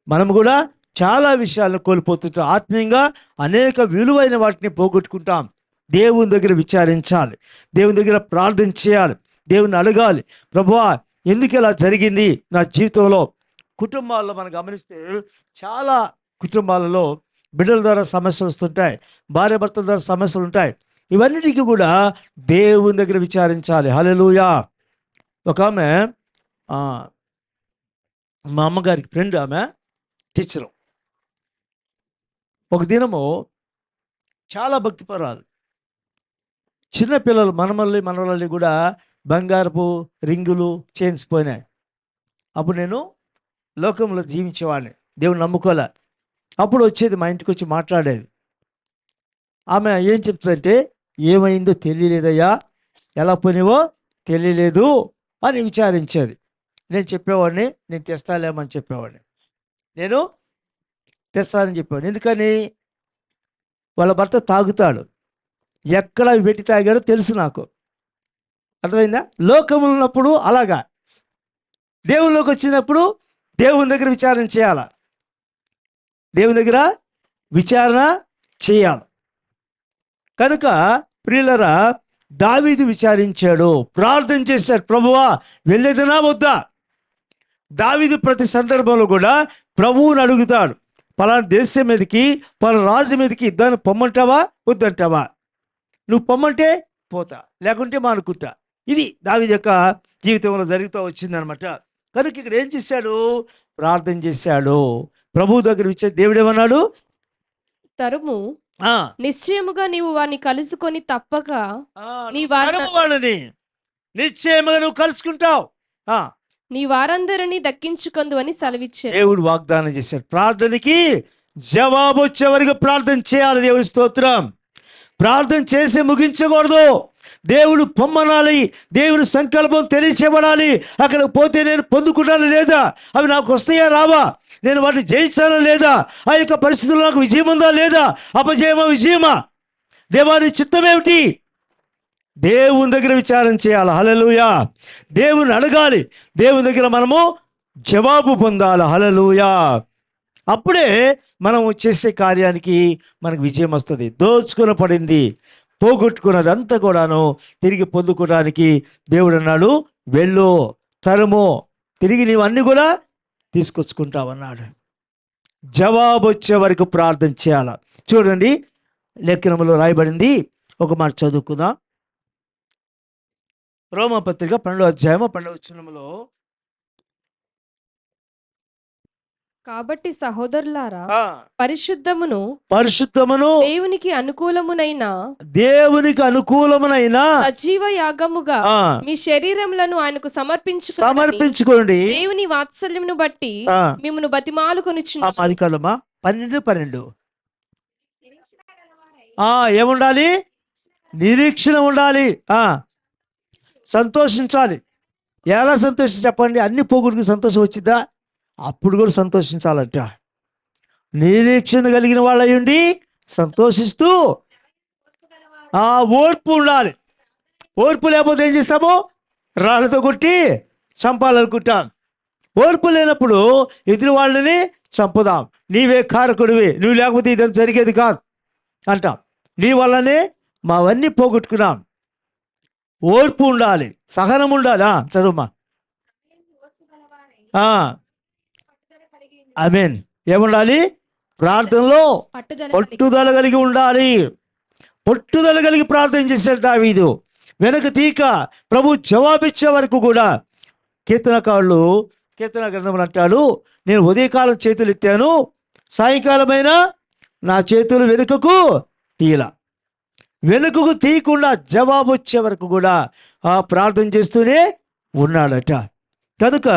మనం కూడా చాలా విషయాలను కోల్పోతుంటాం. ఆత్మీయంగా అనేక విలువైన వాటిని పోగొట్టుకుంటాం. దేవుని దగ్గర విచారించాలి, దేవుని దగ్గర ప్రార్థన చేయాలి, దేవుని అడగాలి, ప్రభువా ఎందుకు ఇలా జరిగింది నా జీవితంలో. కుటుంబాల్లో మనం గమనిస్తే చాలా కుటుంబాలలో బిడ్డల ద్వారా సమస్యలు వస్తుంటాయి, భార్య భర్తల ద్వారా సమస్యలు ఉంటాయి. ఇవన్నిటికీ కూడా దేవుని దగ్గర విచారించాలి. హల్లెలూయా. ఒక ఆమె మా అమ్మగారికి ఫ్రెండ్, ఆమె టీచరు. ఒక దినము చాలా భక్తిపరాలు, చిన్నపిల్లలు మనవల్ని కూడా బంగారపు రింగులు చైన్స్ పోయినాయి. అప్పుడు నేను లోకంలో జీవించేవాడిని, దేవుని నమ్ముకోలే. అప్పుడు వచ్చేది మా ఇంటికి వచ్చి మాట్లాడేది. ఆమె ఏం చెప్తుందంటే, ఏమైందో తెలియలేదయ్యా, ఎలా పోయినావో తెలియలేదు అని విచారించేది. నేను చెప్పేవాడిని, నేను తెస్తాలేమని చెప్పేవాడిని, నేను తెస్తానని చెప్పేవాడిని. ఎందుకని? వాళ్ళ భర్త తాగుతాడు, ఎక్కడ పెట్టి తాగాడో తెలుసు నాకు. అర్థమైందా? లోకములు ఉన్నప్పుడు అలాగా, దేవుళ్ళలోకి వచ్చినప్పుడు దేవుని దగ్గర విచారణ చేయాల, దేవుని దగ్గర విచారణ చేయాలి. కనుక ప్రియులరా, దావీదు విచారించాడు, ప్రార్థన చేశాడు, ప్రభువా వెళ్ళేదనా వద్దా? దావీదు ప్రతి సందర్భంలో కూడా ప్రభువుని అడుగుతాడు, పలానా దేశం మీదకి, పలానా రాజు మీదకి యుద్ధాన్ని పొమ్మంటావా వద్దంటావా? నువ్వు పొమ్మంటే పోతా, లేకుంటే మానుకుంటా. ఇది దావీదు యొక్క జీవితంలో జరుగుతూ వచ్చిందనమాట. కనుక ఇక్కడ ఏం చేశాడు? ప్రార్థన చేశాడు, ప్రభు దగ్గర ఇచ్చే. దేవుడు ఏమన్నాడు? తరుము, నిశ్చయముగా నీవు వారిని కలుసుకొని తప్పక వాళ్ళని నిశ్చయముగా నువ్వు కలుసుకుంటావు, నీ వారందరినీ దక్కించుకొందు అని సెలవిచ్చాడు. దేవుడు వాగ్దానం చేశాడు. ప్రార్థనకి జవాబు వచ్చే వరకు ప్రార్థన చేయాలి. దేవుని స్తోత్రం. ప్రార్థన చేసి ముగించకూడదు. దేవుడు పొమ్మనాలి, దేవుని సంకల్పం తెలియచేయబడాలి. అక్కడికి పోతే నేను పొందుకుంటాను లేదా, అవి నాకు వస్తాయా రావా, నేను వాటిని జయించానా లేదా, ఆ యొక్క పరిస్థితుల్లో నాకు విజయం ఉందా లేదా, అపజయమా విజయమా, దేవాని చిత్తం ఏమిటి? దేవుని దగ్గర విచారం చేయాలి. హల్లెలూయా. దేవుని అడగాలి, దేవుని దగ్గర మనము జవాబు పొందాలి. హల్లెలూయా. అప్పుడే మనము చేసే కార్యానికి మనకు విజయం వస్తుంది. దోచుకున పడింది, పోగొట్టుకున్నది అంతా కూడాను తిరిగి పొందుకోవడానికి దేవుడు అన్నాడు, వెళ్ళు, తరుము, తిరిగి నీవు అన్ని కూడా తీసుకొచ్చుకుంటావన్నాడు. జవాబు వచ్చే వరకు ప్రార్థన చేయాల. చూడండి, లేఖనములో రాయబడింది, ఒక మాట చదువుకుందాం. రోమపత్రిక 12వ అధ్యాయము 12వ వచనములో, కాబట్టి సహోదరులారా, పరిశుద్ధమును దేవునికి అనుకూలమునైన సజీవ యాగముగా మీ శరీరములను ఆయనకు సమర్పించుకోండి. దేవుని వాత్సల్యమును బట్టి మిమ్మును బతిమాలుకొనుచున్నాము. 12 ఏముండాలి? నిరీక్షణ ఉండాలి, సంతోషించాలి. ఎలా సంతోషం చెప్పండి? అన్ని పోగొట్టుకు సంతోషం వచ్చిద్దా? అప్పుడు కూడా సంతోషించాలంట. నిరీక్షణ కలిగిన వాళ్ళు అయ్యుండి సంతోషిస్తూ, ఓర్పు ఉండాలి. ఓర్పు లేకపోతే ఏం చేస్తాము? రాళ్ళతో కొట్టి చంపాలనుకుంటాం. ఓర్పు లేనప్పుడు ఎదురు వాళ్ళని చంపుదాం, నీవే కారకుడివి, నువ్వు లేకపోతే ఇదంతా జరిగేది కాదు అంటాం. నీ వల్లనే మావన్నీ పోగొట్టుకున్నాం. ఓర్పు ఉండాలి, సహనం ఉండాలి. చదువుమా. ఆమేన్. ఏముండాలి? ప్రార్థనలో పట్టుదల కలిగి ఉండాలి. పట్టుదల కలిగి ప్రార్థన చేశాడు దావీదు. వెనక తీక ప్రభు జవాబిచ్చే వరకు కూడా. కీర్తన గ్రంథంలో అంటాడు, నేను ఉదయకాలం చేతులు ఎత్తాను, సాయంకాలమైన నా చేతులు వెనుకకు తీయకుండా జవాబు వచ్చే వరకు కూడా ప్రార్థన చేస్తూనే ఉన్నాడట. కనుక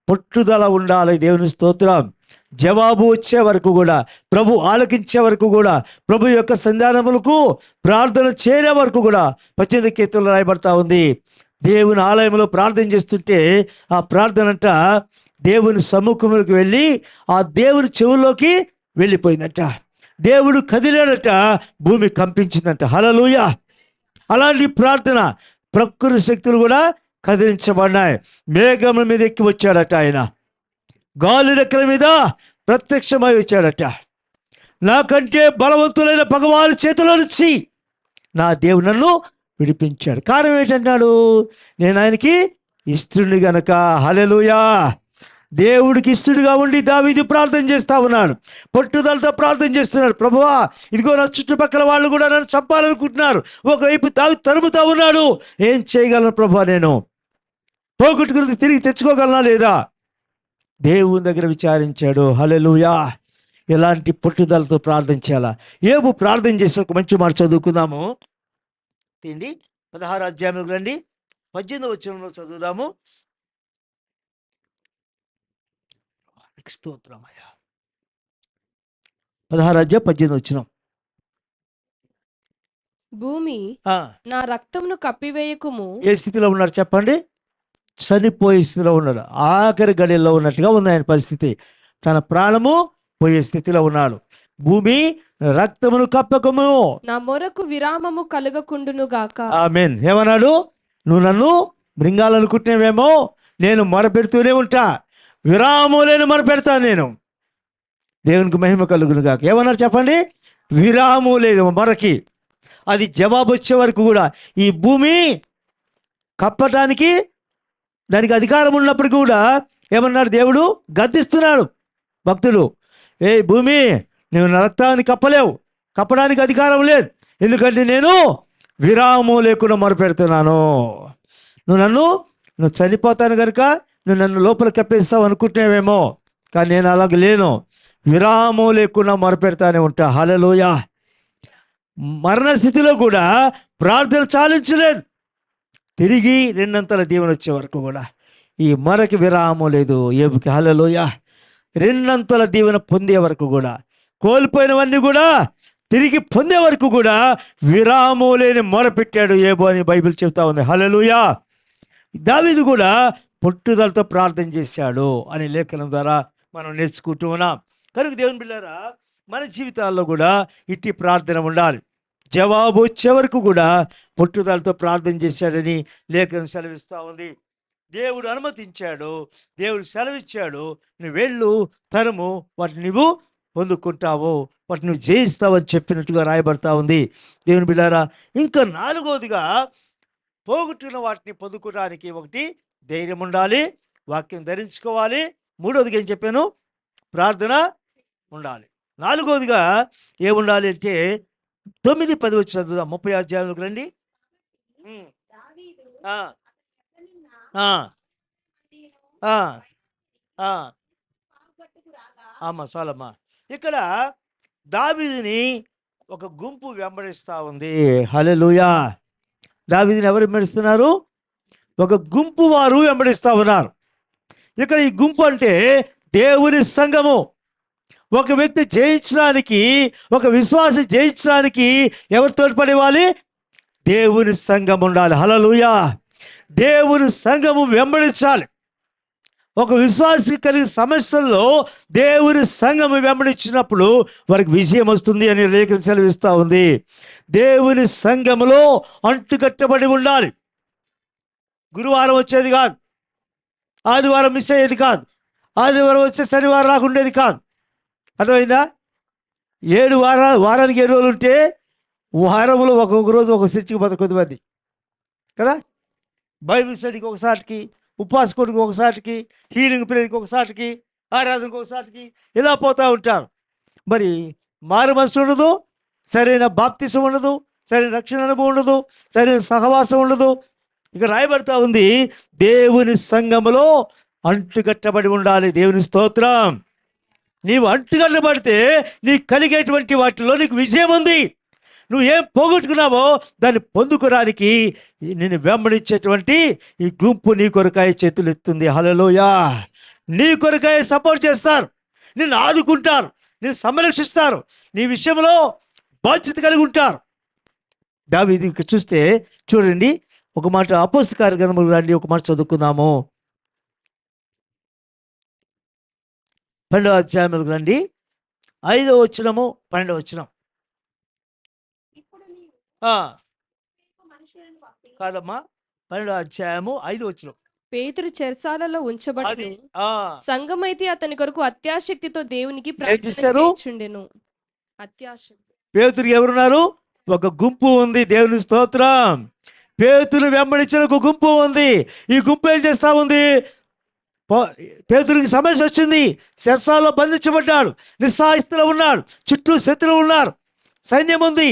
పట్టుదల ఉండాలి. దేవుని స్తోత్రం. జవాబు వచ్చే వరకు కూడా, ప్రభు ఆలకించే వరకు కూడా, ప్రభు యొక్క సంధానములకు ప్రార్థన చేరే వరకు కూడా. 18వ కీర్తనలో రాయబడతా ఉంది, దేవుని ఆలయంలో ప్రార్థన చేస్తుంటే ఆ ప్రార్థన అంట దేవుని సముఖంలోకి వెళ్ళి ఆ దేవుని చెవుల్లోకి వెళ్ళిపోయిందట. దేవుడు కదిలాడట, భూమి కంపించిందంట. హల్లెలూయా. అలాంటి ప్రార్థన, ప్రకృతి శక్తులు కూడా కదిలించబడినాయి. మేఘముల మీద ఎక్కి వచ్చాడట ఆయన, గాలి రెక్కల మీద ప్రత్యక్షమై వచ్చాడట. నాకంటే బలవంతులైన భగవాను చేతిలో నుంచి నా దేవుడు నన్ను విడిపించాడు. కారణం ఏంటంటాడు? నేను ఆయనకి ఇష్టుని గనక. హల్లెలూయా. దేవుడికి ఇష్టడుగా ఉండి దావీదు ప్రార్థన చేస్తా ఉన్నాడు, పట్టుదలతో ప్రార్థన చేస్తున్నాడు. ప్రభువా, ఇదిగో నా చుట్టుపక్కల వాళ్ళు కూడా నన్ను చంపాలనుకుంటున్నారు, ఒకవైపు దావీదు తరుముతా ఉన్నాడు, ఏం చేయగలను ప్రభువా, నేను పోగొట్టుకుని తిరిగి తెచ్చుకోగలనా లేదా? దేవుని దగ్గర విచారించాడు. హల్లెలూయా. ఎలాంటి పట్టుదలతో ప్రార్థన చేయాలా? యోబు ప్రార్థన చేసి ఒక మంచి మాట చదువుకుందాము. తిండి 16 అధ్యాయంలోకి రండి, 18వ వచనంలో చదువుదాము. స్తోత్రమయ్యా. 16 అధ్యాయం 18వ వచనం. భూమి నా రక్తమును కప్పివేయకుము. ఏ స్థితిలో ఉన్నారు చెప్పండి? చనిపోయే స్థితిలో ఉన్నాడు. ఆఖరి గడియల్లో ఉన్నట్టుగా ఉంది ఆయన పరిస్థితి. తన ప్రాణము పోయే స్థితిలో ఉన్నాడు. భూమి రక్తమును కప్పకము, నా మొరకు విరామము కలుగకుండును గాక. ఆమేన్. ఏమన్నాడు? నువ్వు నన్ను మృంగాలనుకుంటున్నావేమో, నేను మొరపెడుతూనే ఉంటా, విరామం లేని మొరపెడతాను నేను. దేవునికి మహిమ కలుగును గాక. ఏమన్నారు చెప్పండి? విరామం లేదు మొరకి. అది జవాబు వచ్చే వరకు కూడా ఈ భూమి కప్పటానికి దానికి అధికారం ఉన్నప్పటికీ కూడా ఏమన్నాడు దేవుడు? గద్దిస్తున్నాడు భక్తులు, ఏ భూమి, నువ్వు నా రక్తాన్ని కప్పలేవు, కప్పడానికి అధికారం లేదు, ఎందుకంటే నేను విరామం లేకుండా మొరపెడుతున్నాను. నువ్వు చనిపోతాను కనుక నువ్వు నన్ను లోపల కప్పేస్తావు అనుకుంటున్నావేమో, కానీ నేను అలాగ లేను, విరామం లేకుండా మొరపెడతానే ఉంటా. హల్లెలూయా. మరణ స్థితిలో కూడా ప్రార్థన చాలించలేదు, తిరిగి రెండంతల దీవెన వచ్చే వరకు కూడా ఈ మొరకి విరామం లేదు యోబుకి. హల్లెలూయా. రెండంతల దీవెన పొందే వరకు కూడా, కోల్పోయినవన్నీ కూడా తిరిగి పొందే వరకు కూడా విరామం లేని మొరపెట్టాడు యోబు అని బైబిల్ చెప్తా ఉంది. హల్లెలూయా. దావీదు కూడా పట్టుదలతో ప్రార్థన చేశాడు అని లేఖనం ద్వారా మనం నేర్చుకుంటూ ఉన్నాం. కనుక దేవుని బిడ్డలారా, మన జీవితాల్లో కూడా ఇట్టి ప్రార్థన ఉండాలి. జవాబు వచ్చే వరకు కూడా పట్టుదలతో ప్రార్థన చేశాడని లేఖనం సెలవిస్తూ ఉంది. దేవుడు అనుమతించాడు, దేవుడు సెలవిచ్చాడు, నువ్వు వెళ్ళు, తరము, వాటిని నువ్వు పొందుకుంటావు, వాటిని నువ్వు జయిస్తావు అని చెప్పినట్టుగా రాయబడతా ఉంది. దేవుని బిడ్డారా, ఇంకా 4వదిగా పోగొట్టిన వాటిని పొందుకోవడానికి ఒకటి ధైర్యం ఉండాలి, వాక్యం ధరించుకోవాలి. 3వదిగా ఏం చెప్పాను? ప్రార్థన ఉండాలి. 4వదిగా ఏముండాలి అంటే 9-10 వచ్చి చదువుదాం. 30 అధ్యాయంలోకి రండి. చాలమ్మా. ఇక్కడ దావీదుని ఒక గుంపు వెంబడిస్తూ ఉంది. హల్లెలూయా. దావీదుని ఎవరు వెంబడిస్తున్నారు? ఒక గుంపు వారు వెంబడిస్తూ ఉన్నారు. ఇక్కడ ఈ గుంపు అంటే దేవుని సంఘము. ఒక వ్యక్తి జయించడానికి, ఒక విశ్వాసి జయించడానికి ఎవరు తోడ్పడేవాలి? దేవుని సంఘం ఉండాలి. హల్లెలూయా. దేవుని సంఘము వెంబడించాలి. ఒక విశ్వాసి కలిగిన సమస్యల్లో దేవుని సంఘము వెంబడించినప్పుడు వారికి విజయం వస్తుంది అని లేఖనం సెలవిస్తూ ఉంది. దేవుని సంఘములో అంటుకట్టబడి ఉండాలి. గురువారం వచ్చేది కాదు, ఆదివారం మిస్ అయ్యేది కాదు, ఆదివారం వచ్చే శనివారం రాకుండేది కాదు. అర్థమైందా? 7 వారానికి 7 రోజులు ఉంటే వారంలో ఒక్కొక్క రోజు ఒక చర్చికి 10 మంది కదా. బైబిల్ స్టడీకి ఒకసారికి, ఉపవాస కొడుకు ఒకసారికి, హీలింగ్ ప్రేయర్కి ఒకసారికి, ఆరాధనకు ఒకసారికి, ఇలా పోతూ ఉంటారు. మరి మారు మనసు ఉండదు, సరైన బాప్తిసం ఉండదు, సరైన రక్షణ అనుభవం ఉండదు, సరైన సహవాసం ఉండదు. ఇక్కడ రాయబడతా ఉంది, దేవుని సంఘములో అంటుకట్టబడి ఉండాలి. దేవుని స్తోత్రం. నీవు అంటుకట్టబడితే నీకు కలిగేటువంటి వాటిలో నీకు విజయం ఉంది. నువ్వు ఏం పోగొట్టుకున్నావో దాన్ని పొందుకోవడానికి నిన్ను వెంబడించేటువంటి ఈ గుంపు నీ కొరకాయ చేతులు ఎత్తుంది. హల్లెలూయా. నీ కొరకాయ సపోర్ట్ చేస్తారు, నిన్ను ఆదుకుంటారు, నిన్ను సంరక్షిస్తారు, నీ విషయంలో బాధ్యత కలిగి ఉంటారు. దావీదు చూస్తే చూడండి, ఒక మాట అపోస్తల కార్యక్రమం రండి, ఒక మాట చదువుకుందాము. 12వ అధ్యాయంలోకి రండి, 5వ వచనము 12వ వచనం. కాదమ్మా, 12వ అధ్యాయము 5వ వచనం. పేతురు చెరసాలలో ఉంచబడి సంఘమైతే అతని కొరకు అత్యాశక్తితో దేవునికి ప్రార్థించుచుండెను. అత్యాశక్తి. పేతురు ఎవరున్నారు? ఒక గుంపు ఉంది. దేవుని స్తోత్రం. పేతురు వెంబడించిన ఒక గుంపు ఉంది. ఈ గుంపు ఏం చేస్తా ఉంది? పేతురికి సమస్య వచ్చింది, శిరసాల్లో బంధించబడ్డాడు, నిస్సహాయస్థితిలో ఉన్నాడు, చుట్టూ శత్రువులు ఉన్నారు, సైన్యం ఉంది,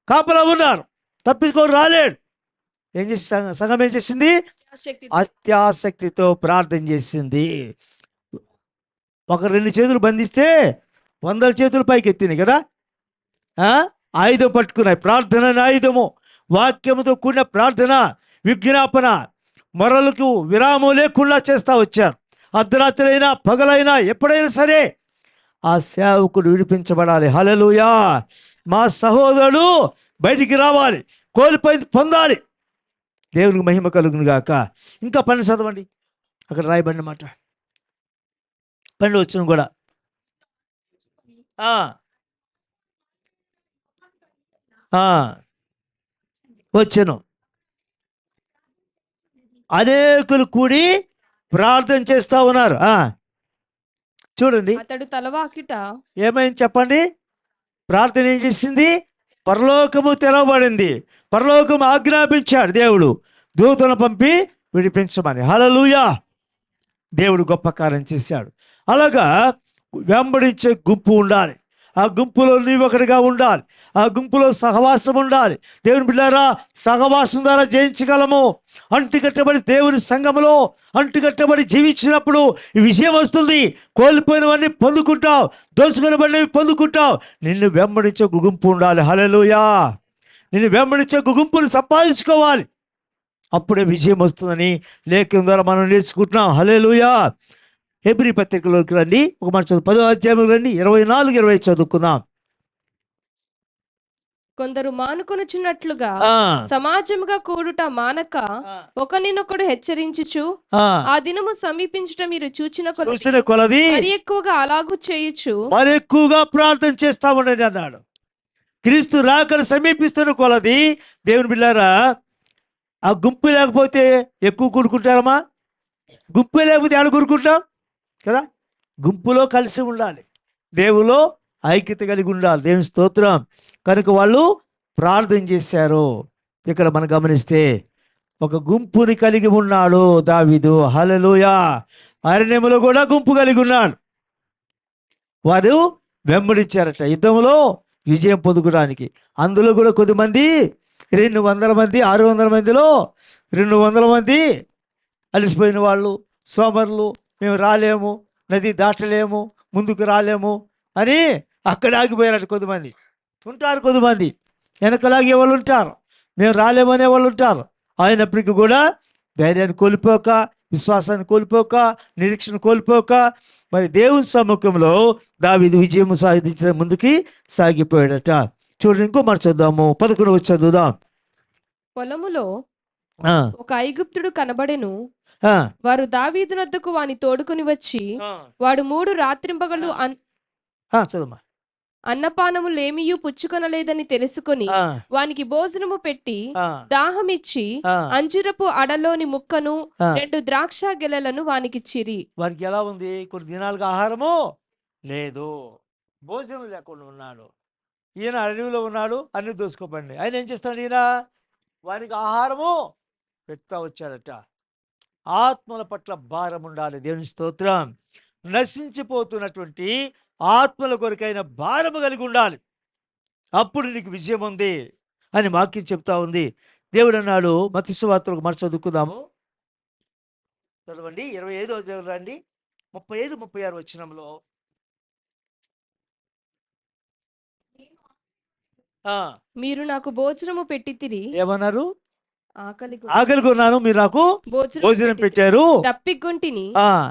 కాపలా ఉన్నారు, తప్పించుకొని రాలేడు. ఏం చేసి సంఘం ఏం చేసింది? అత్యాసక్తితో ప్రార్థన చేసింది. ఒక 2 చేతులు బంధిస్తే 100 చేతులు పైకి ఎత్తినాయి కదా. ఆయుధం పట్టుకున్నాయి, ప్రార్థన అనే ఆయుధము, వాక్యముతో కూడిన ప్రార్థన, విజ్ఞాపన, మొరలకు విరామం లేకుండా చేస్తూ వచ్చారు. అర్ధరాత్రి అయినా పగలైనా ఎప్పుడైనా సరే ఆ సేవకుడు విడిపించబడాలి. హల్లెలూయా. మా సహోదరుడు బయటికి రావాలి, కోల్పోయింది పొందాలి. దేవునికి మహిమ కలుగును గాక. ఇంకా 12 చదవండి, అక్కడ రాయబడిన మాట. 12 వచ్చిన కూడా వచ్చాను. అనేకులు కూడి ప్రార్థన చేస్తా ఉన్నారు. చూడండి, అతడు తలవాకిట ఏమైంది చెప్పండి? ప్రార్థన ఏం చేసింది? పరలోకము తెరవబడింది, పరలోకము ఆజ్ఞాపించాడు దేవుడు, దూతను పంపి విడిపించమని. హల్లెలూయా. దేవుడు గొప్ప కార్యం చేశాడు. అలాగా వెంబడించే గుంపు ఉండాలి, ఆ గుంపులో నీవు ఒకటిగా ఉండాలి, ఆ గుంపులో సహవాసం ఉండాలి. దేవుని బిడ్డారా, సహవాసం ద్వారా జయించగలము. అంటుకట్టబడి దేవుని సంఘములో అంటుకట్టబడి జీవించినప్పుడు ఈ విజయం వస్తుంది. కోల్పోయినవన్నీ పొందుకుంటావు, దోచుకొనబడినవి పొందుకుంటావు. నిన్ను వెంబడించే ఒక గుంపు ఉండాలి. హల్లెలూయా. నిన్ను వెంబడించే ఒక గుంపును సంపాదించుకోవాలి, అప్పుడే విజయం వస్తుందని లేఖనం ద్వారా మనం నేర్చుకుంటున్నాం. హల్లెలూయా. హెబ్రీ పత్రికలోకి రండి, ఒక మాట చదువు, 10వ అధ్యాయం రండి, 24, 25 చదువుకుందాం. కొందరు మానుకొనుచున్నట్లుగా సమాజముగా కూడుట మానక ఒకనినొకడు హెచ్చరించుచు ఆ దినము సమీపించుట మీరు చూచిన కొలది మరి ఎక్కువగా అలాగూ చేయొచ్చు, మరి ఎక్కువగా ప్రార్థన చేస్తా ఉండండి అన్నాడు. క్రీస్తు రాకడ సమీపిస్తున్న కొలది దేవుని బిడ్డారా, ఆ గుంపు లేకపోతే ఎక్కువ కూడుకుంటారమ్మా? గుంపు లేకపోతే ఎక్కడ కూడుకుంటాం కదా. గుంపులో కలిసి ఉండాలి, దేవులో ఐక్యత కలిగి ఉండాలి. దేవుని స్తోత్రం. కనుక వాళ్ళు ప్రార్థన చేశారు. ఇక్కడ మనం గమనిస్తే ఒక గుంపుని కలిగి ఉన్నాడు దావీదు. హల్లెలూయా. అరణ్యములో కూడా గుంపు కలిగి ఉన్నాడు. వారు వెంబడించారట యుద్ధంలో విజయం పొందుకోవడానికి. అందులో కూడా కొద్దిమంది 200 మంది, 600 మందిలో 200 మంది అలసిపోయిన వాళ్ళు, సోమరులు, మేము రాలేము, నది దాటలేము, ముందుకు రాలేము అని అక్కడ ఆగిపోయారట. కొద్దిమంది ఉంటారు, కొద్దిమంది వెనకలాగే వాళ్ళు ఉంటారు, మేము రాలేమనే వాళ్ళు ఉంటారు. అయినప్పటికీ కూడా ధైర్యాన్ని కోల్పోక, విశ్వాసాన్ని కోల్పోక, నిరీక్షణ కోల్పోక మరి దేవుని సముఖంలో దావీదు విజయం సాధించిన ముందుకి సాగిపోయాడట. చూడండి, ఇంకో మాట చదువుదాము, 11 చదువుదాం. పొలములో ఒక ఐగుప్తుడు కనబడెను. వారు దావీదు నొద్దకు వాని తోడుకుని వచ్చి వాడు 3 రాత్రింపగలు చదువు అన్నపానములేమియూ పుచ్చుకొనలేదని తెలుసుకొని వానికి భోజనము పెట్టి దాహమిచ్చి అంజురపు అడలోని ముక్కను 2 ద్రాక్ష గెలలను వానికిచ్చిరి. వానికి ఎలా ఉంది? కొన్ని దినాలుగా ఆహారము లేదు, భోజనం లేకుండా ఉన్నాడు. ఈయన అడవిలో ఉన్నాడు, అన్ని దోసుకోపండి. ఆయన ఏం చేస్తాడు? ఈయన వానికి ఆహారము పెడతా వచ్చాడట. ఆత్మల పట్ల భారం ఉండాలి. దేవుని స్తోత్రం. నశించిపోతున్నటువంటి ఆత్మల కొరకైన భారము కలిగి ఉండాలి, అప్పుడు నీకు విజయం ఉంది అని వాక్యం చెప్తా ఉంది. దేవుడు అన్నాడు, మత్తయి సువార్తలకు మరి చదువుకుందాము, చదవండి, 25వ అధ్యాయం రండి, 35, 36 వచనంలో మీరు నాకు భోజనము పెట్టితిరి. ఏమన్నారు? ఆకలి కొన్నాను, మీరు నాకు భోజనం పెట్టారు. దప్పిగొంటిని,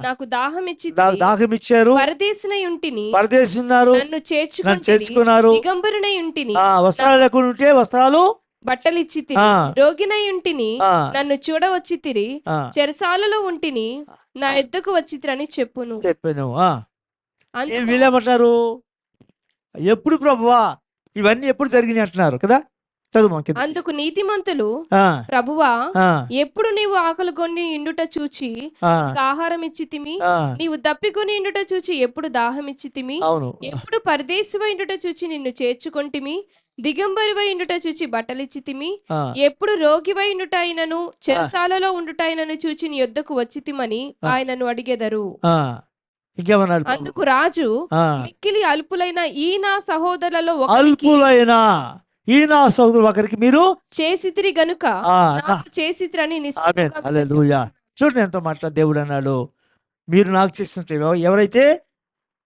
నాకు దాహం ఇచ్చారు. పరదేశినై ఉంటిని, పరదేశి ఉన్నారు, నన్ను చేర్చుకున్నారు. దిగంబరునై ఉంటిని, వస్త్రాలు లేకుండా ఉంటే వస్త్రాలు బట్టలిచ్చితిరి. రోగినై ఉంటిని, నన్ను చూడవచ్చితిరి. చెరసాలలో ఉంటిని, నా ఎద్దుకు వచ్చితిరని చెప్పాను. వీళ్ళేమంటారు? ఎప్పుడు ప్రభువా ఇవన్నీ ఎప్పుడు జరిగినాయి అంటున్నారు కదా. అందుకు నీతిమంతులు, ప్రభువా ఎప్పుడు నీవు ఆకలిగొని ఇండుట చూచి ఆహారం ఇచ్చితిమి, నీవు దప్పికొని ఇండుట చూచి ఎప్పుడు దాహం ఇచ్చితిమి, ఎప్పుడు పరదేశివ ఇండుట చూచి నిన్ను చేర్చుకొంటిమి, దిగంబరివై ఉండుట చూచి బట్టలిచ్చితిమి, ఆ, ఎప్పుడు రోగివై ఉండుటైనను చెరసాలలో ఉండుటైనను చూచి నీ యొద్దకు వచ్చితిమని ఆయనను అడిగెదరు. ఆ. ఇంకేమన్నాడు ప్రభు? అందుకు రాజు, ఆ, మిక్కిలి అల్పులైన ఈ నా సహోదరులలో ఒకరికి అల్పులైన ఈ నా సోదరుడు ఒకరికి మీరు చేసితిరి గనుక ఆ, నాకు చేసితిరని ఆమేన్, నిశ్చయముగా హల్లెలూయా. చూడండి ఎంత మాట దేవుడు అన్నాడు. మీరు నాకు చేసినట్టు ఎవరైతే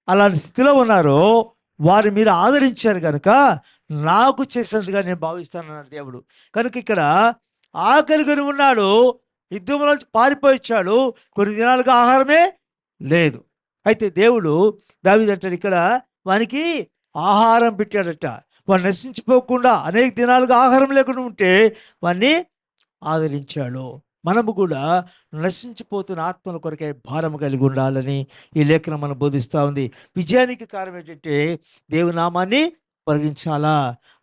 అలాంటి స్థితిలో ఉన్నారో వారు మీరు ఆదరించారు కనుక నాకు చేసినట్టుగా నేను భావిస్తానన్నాడు దేవుడు. కనుక ఇక్కడ ఆకలిగొని ఉన్నాడు, యుద్ధంలో పారిపోయి వచ్చాడు, కొన్ని దినాలుగా ఆహారమే లేదు. అయితే దేవుడు దావీదు అంటాడు ఇక్కడ వానికి ఆహారం పెట్టాడట. వాడు నశించిపోకుండా అనేక దినాలుగా ఆహారం లేకుండా ఉంటే వాడిని ఆదరించాడు. మనము కూడా నశించిపోతున్న ఆత్మల కొరకే భారం కలిగి ఉండాలని ఈ లేఖనం మనం బోధిస్తూ ఉంది. విజయానికి కారణం ఏంటంటే దేవుని నామాన్ని పరిగించాలా,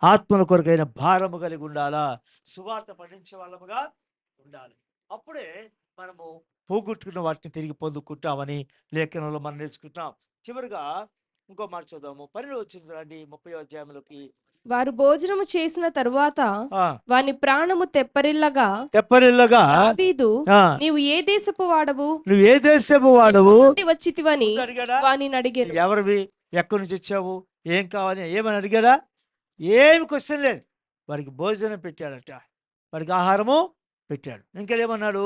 ఆత్మల కొరకైన భారము కలిగి ఉండాలా, సువార్త పఠించే వాళ్ళముగా ఉండాలి. అప్పుడే మనము పోగొట్టుకున్న వాటిని తిరిగి పొందుకుంటామని లేఖనంలో మనం నేర్చుకుంటాం. చివరిగా ఇంకో మాట చూద్దాము. 12 వచ్చింది రండి, 30వ అధ్యాయంలోకి. వారు భోజనము చేసిన తరువాత ఆ, వాని ప్రాణము తెప్పరిల్లగా తెప్పరిల్లగా దావీదు, ఆ, నీవు ఏ దేశపు వాడవు, నువ్వు ఏ దేశపు వాడవు నుండి వచ్చితివని అడిగాడా? వానిని అడిగాను. ఎవరివి, ఎక్కడి నుంచి వచ్చావు, ఏం కావాలి ఏమని అడిగాడా? ఏమి క్వశ్చన్ లేదు. వాడికి భోజనం పెట్టాడట, వాడికి ఆహారము పెట్టాడు. ఇంకేమన్నాడు?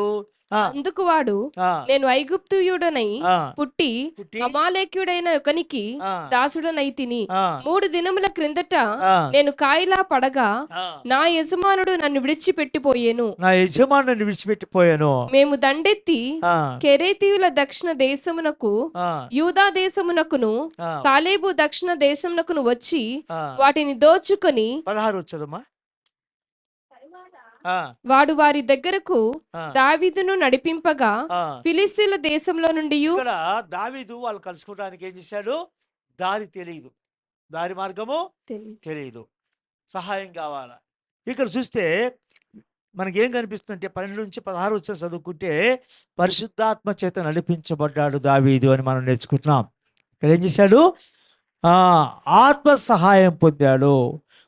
అందుకు వాడు, నేను ఐగుప్తుయుడనై పుట్టి అమాలేక్యుడైన ఒకనికి దాసుడనై తిని 3 దినముల క్రిందట నేను కాయిలా పడగా నా యజమానుడు నన్ను విడిచిపెట్టిపోయాను. మేము దండెత్తి కెరేతీయుల దక్షిణ దేశమునకు యూదా దేశమునకును కాలేబు దక్షిణ దేశమునకును వచ్చి వాటిని దోచుకొని 16 వచ్చదమ్మా. వాడు వారి దగ్గరకు దావీదును నడిపింపగా ఫిలిస్తీన్ల దేశంలో నుండి ఇక్కడ దావీదు వాళ్ళు కలుసుకోవడానికి ఏం చేశాడు? దారి తెలియదు, దారి మార్గము తెలియదు, సహాయం కావాలా. ఇక్కడ చూస్తే మనకేం కనిపిస్తుందంటే 12 నుంచి 16 వచ్చి చదువుకుంటే పరిశుద్ధాత్మ చేత నడిపించబడ్డాడు దావీదు అని మనం నేర్చుకుంటున్నాం. ఇక్కడ ఏం చేశాడు? ఆత్మ సహాయం పొందాడు,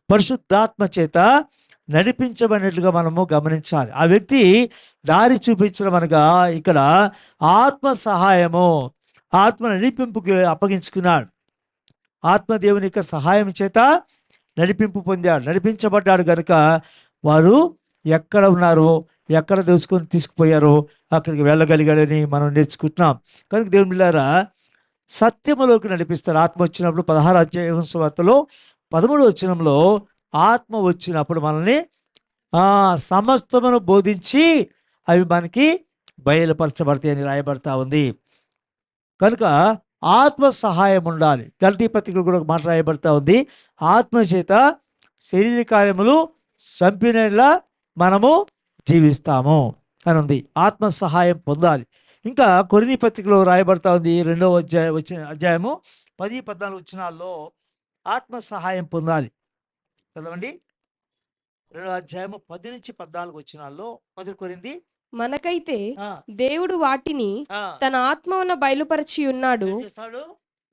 పరిశుద్ధాత్మ చేత నడిపించబడినట్లుగా మనము గమనించాలి. ఆ వ్యక్తి దారి చూపించడం అనగా ఇక్కడ ఆత్మ సహాయము, ఆత్మ నడిపింపుకి అప్పగించుకున్నాడు. ఆత్మదేవుని యొక్క సహాయం చేత నడిపింపు పొందాడు, నడిపించబడ్డాడు. కనుక వారు ఎక్కడ ఉన్నారో, ఎక్కడ తీసుకుపోయారో అక్కడికి వెళ్ళగలిగాడని మనం నేర్చుకుంటున్నాం. కనుక దేవుని బిడ్డలారా, సత్యములోకి నడిపిస్తాడు ఆత్మ వచ్చినప్పుడు. 16 అధ్యాయం సువార్తలో 13 వచనంలో ఆత్మ వచ్చినప్పుడు మనల్ని సమస్తమును బోధించి అవి మనకి బయలుపరచబడతాయి అని రాయబడతా ఉంది. కనుక ఆత్మ సహాయం ఉండాలి. గలతీ పత్రికలో కూడా ఒక మాట రాయబడతా ఉంది, ఆత్మ చేత శరీర కార్యములు చంపినలా మనము జీవిస్తాము అని ఉంది. ఆత్మ సహాయం పొందాలి. ఇంకా కొరింథీ పత్రికలో రాయబడతా ఉంది 2వ అధ్యాయము 10-14 వచనాల్లో ఆత్మ సహాయం పొందాలి. చదవండి. 2వ అధ్యాయము 10 నుంచి 14 వచనాల్లో 1 కొరింథీ, మనకైతే దేవుడు వాటిని తన ఆత్మవన బయలుపరిచి ఉన్నాడు.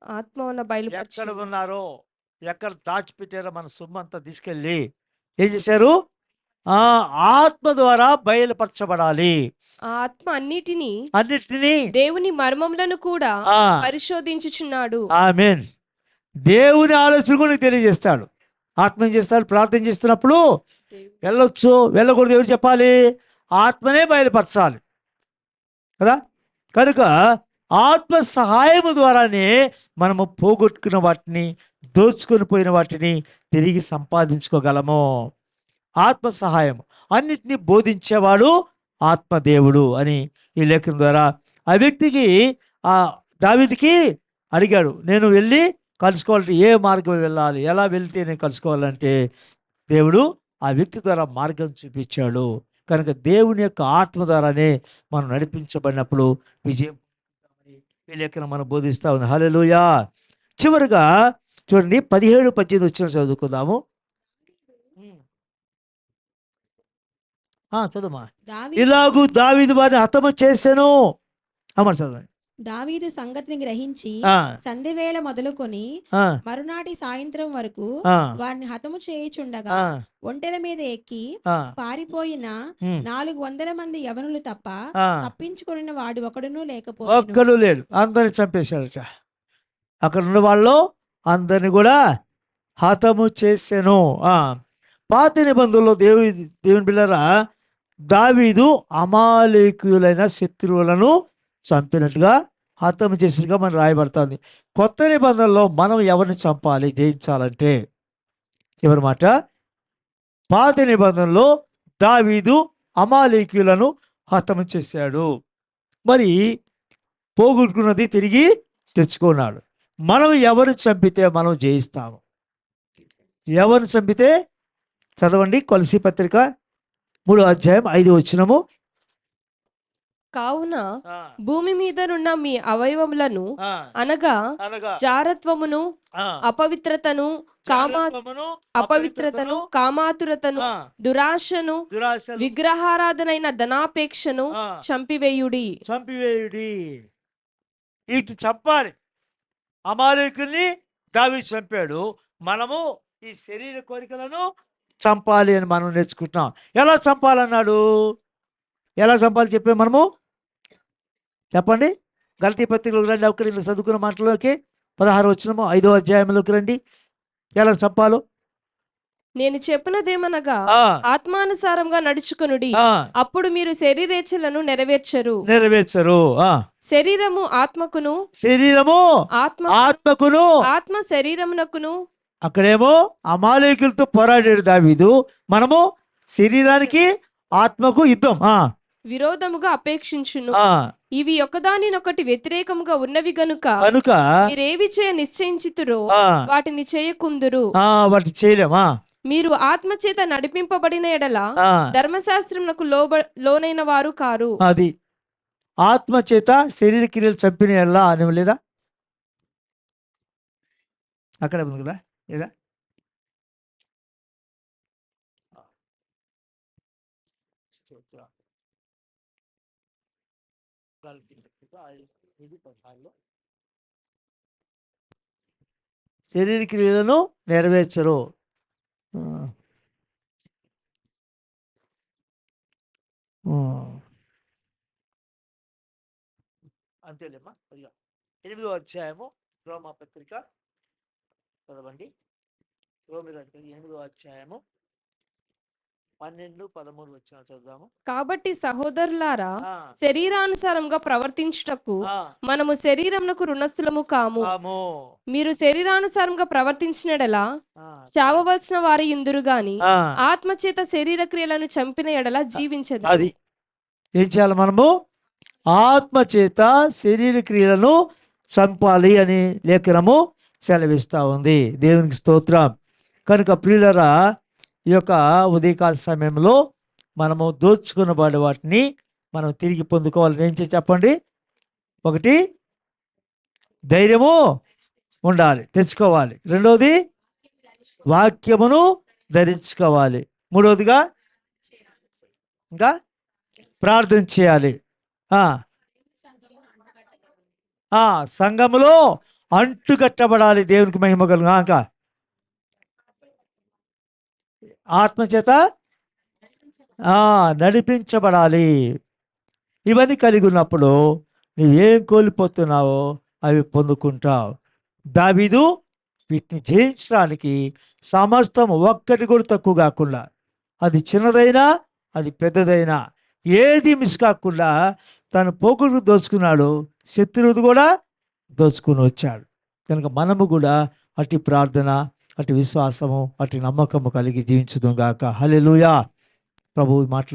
ఆత్మవన బయలుపరిచి ఎక్కడ ఉన్నారో, ఎక్కడ దాచిపెట్టారో మన సొమ్మంతా తీసుకెళ్ళి ఏం చేశారు? ఆత్మ ద్వారా బయలుపరచబడాలి. ఆత్మ అన్నిటినీ దేవుని మర్మములను కూడా పరిశోధించుచున్నాడు. ఆమేన్. దేవుని ఆలోచన కూడా తెలియజేస్తాడు. ఆత్మ ఏం చేస్తాడు? ప్రార్థన చేస్తున్నప్పుడు వెళ్ళొచ్చు, వెళ్ళకూడదు ఎవరు చెప్పాలి? ఆత్మనే బయలుపరచాలి కదా. కనుక ఆత్మ సహాయము ద్వారానే మనము పోగొట్టుకున్న వాటిని, దోచుకొని పోయిన వాటిని తిరిగి సంపాదించుకోగలము. ఆత్మ సహాయము అన్నిటినీ బోధించేవాడు ఆత్మదేవుడు అని ఈ లేఖనం ద్వారా ఆ వ్యక్తికి, దావీదుకి అడిగాడు, నేను వెళ్ళి కలుసుకోవాలంటే ఏ మార్గం వెళ్ళాలి, ఎలా వెళ్తే నేను కలుసుకోవాలంటే దేవుడు ఆ వ్యక్తి ద్వారా మార్గం చూపించాడు. కనుక దేవుని యొక్క ఆత్మ ద్వారానే మనం నడిపించబడినప్పుడు విజయం ఈ లేఖనం మనం బోధిస్తూ ఉంది. హల్లెలూయా. చివరిగా చూడండి 17-18 వచ్చిన చదువుకుందాము. చదువుమా. ఇలాగూ దావీదు వారిని హతము చేసెను. అమ్మ చదవండి. దావీదు సంగతిని గ్రహించి ఆ, సంధ్యవేళ మొదలుకొని ఆ, మరునాటి సాయంత్రం వరకు ఆ, వారిని హతము చేయుచుండగా ఆ, ఒంటెల మీద ఎక్కి ఆ, పారిపోయిన ఉమ్, 400 మంది యవనులు తప్ప ఆ. తప్పించుకుని వాడు ఒకడునూ లేకపోయాను. ఒక్కడు లేడు, అందరిని చంపేశాడట. అక్కడ ఉన్న వాళ్ళు అందరిని కూడా హతము చేసెను. పాత నిబంధనలో దేవుని బిళ్ళరా దావీదు అమాలేకీయులైన శత్రువులను చంపినట్టుగా హతము చేసినట్టుగా మనం రాయబడుతుంది. కొత్త నిబంధనలో మనం ఎవరిని చంపాలి జయించాలంటే, చివరి మాట, పాత నిబంధనలో దావీదు అమాలేకీయులను హతము చేశాడు, మరి పోగొట్టుకున్నది తిరిగి తెచ్చుకున్నాడు. మనం ఎవరిని చంపితే మనం జయిస్తాము. ఎవరిని చంపితే, చదవండి కొలసీ పత్రిక 3వ అధ్యాయం 5వ వచనము. కావున భూమి మీదనున్న మీ అవయవములను అనగా జారత్వమును, అపవిత్రతను, కామాతురతను, దురాశను, విగ్రహారాధనైన ధనాపేక్షను చంపివేయుడి. ఇటు చంపాలి. అమాలేకుల్ని దావీదు చంపాడు, మనము ఈ శరీర కోరికలను చంపాలి అని మనం నేర్చుకుంటున్నాం. ఎలా చంపాలన్నాడు, ఎలా చంపాలి చెప్పే మనము చెప్పండి. గలతీ పత్రికలోకి రండి, అక్కడ ఇందులో చదువుకున్న మాటలోకి 16వ వచనము 5వ అధ్యాయంలోకి రండి. ఎలా చంపాలో నేను చెప్పినదేమనగా ఆత్మానుసారంగా నడుచుకొనుడి, అప్పుడు మీరు శరీరేచ్ఛలను నెరవేర్చరు. శరీరము ఆత్మకును, ఆత్మ శరీరమునకును. అక్కడేమో అమాలేకులతో పోరాడాడు దావీదు, మనము శరీరానికి ఆత్మకు యుద్ధం విరోధముగా అపేక్షించును. ఇవి ఒకదానినొకటి వ్యతిరేకముగా ఉన్నవి గనుక మీరేవి చేయ నిశ్చయించితురో వాటిని చేయకుందురు. వాటిని చేయలేమా. మీరు ఆత్మచేత నడిపింపబడిన ఎడల ధర్మశాస్త్రమునకు లోనైన వారు కారు. అది ఆత్మచేత శరీర క్రియలు చంపిన ఎడల అని లేదా, అక్కడ ఉంది కదా లేదా. శరీర క్రియలను నెరవేర్చరు. అంతేలేమ్మా. 8వ అధ్యాయము రోమా పత్రిక చదవండి. రోమి 8వ అధ్యాయము 12, 13 వచనాలు చదువుదాము. కాబట్టి సహోదరులారా, శరీరానుసారంగా ప్రవర్తించుటకు మనము శరీరమునకు రుణస్థులము కాము. మీరు శరీరానుసారంగా ప్రవర్తించినడలా చావవలసిన వారి ఇందురు గాని ఆత్మచేత శరీర క్రియలను చంపిన ఎడల జీవించదు. అది ఏం చేయాలి, మనము ఆత్మచేత శరీర క్రియలను చంపాలి అని లేఖనము సెలవిస్తూ ఉంది. దేవునికి స్తోత్రం. కనుక ప్రియులరా, ఈ యొక్క ఉదయకాల సమయంలో మనము దోచుకున్నబడి వాటిని మనం తిరిగి పొందుకోవాలని ఏం చేసి చెప్పండి. ఒకటి, ధైర్యము ఉండాలి, తెచ్చుకోవాలి. రెండవది, వాక్యమును ధరించుకోవాలి. మూడవదిగా ఇంకా ప్రార్థన చేయాలి. సంఘములో అంటుకట్టబడాలి. దేవునికి మహిమ కలుగును గాక. ఆత్మచేత నడిపించబడాలి. ఇవన్నీ కలిగి ఉన్నప్పుడు నువ్వేం కోల్పోతున్నావో అవి పొందుకుంటావు. దావీదు వీటిని జయించడానికి సమస్తం ఒక్కటి కూడా తక్కువ కాకుండా, అది చిన్నదైనా అది పెద్దదైనా ఏది మిస్ కాకుండా తను పోగొట్టు దోచుకున్నాడు, శత్రువుది కూడా దోచుకుని వచ్చాడు. కనుక మనము కూడా అటు ప్రార్థన, అటు విశ్వాసము, అటు నమ్మకము కలిగి జీవించుదాం గాక. హల్లెలూయా. ప్రభువు మాటలు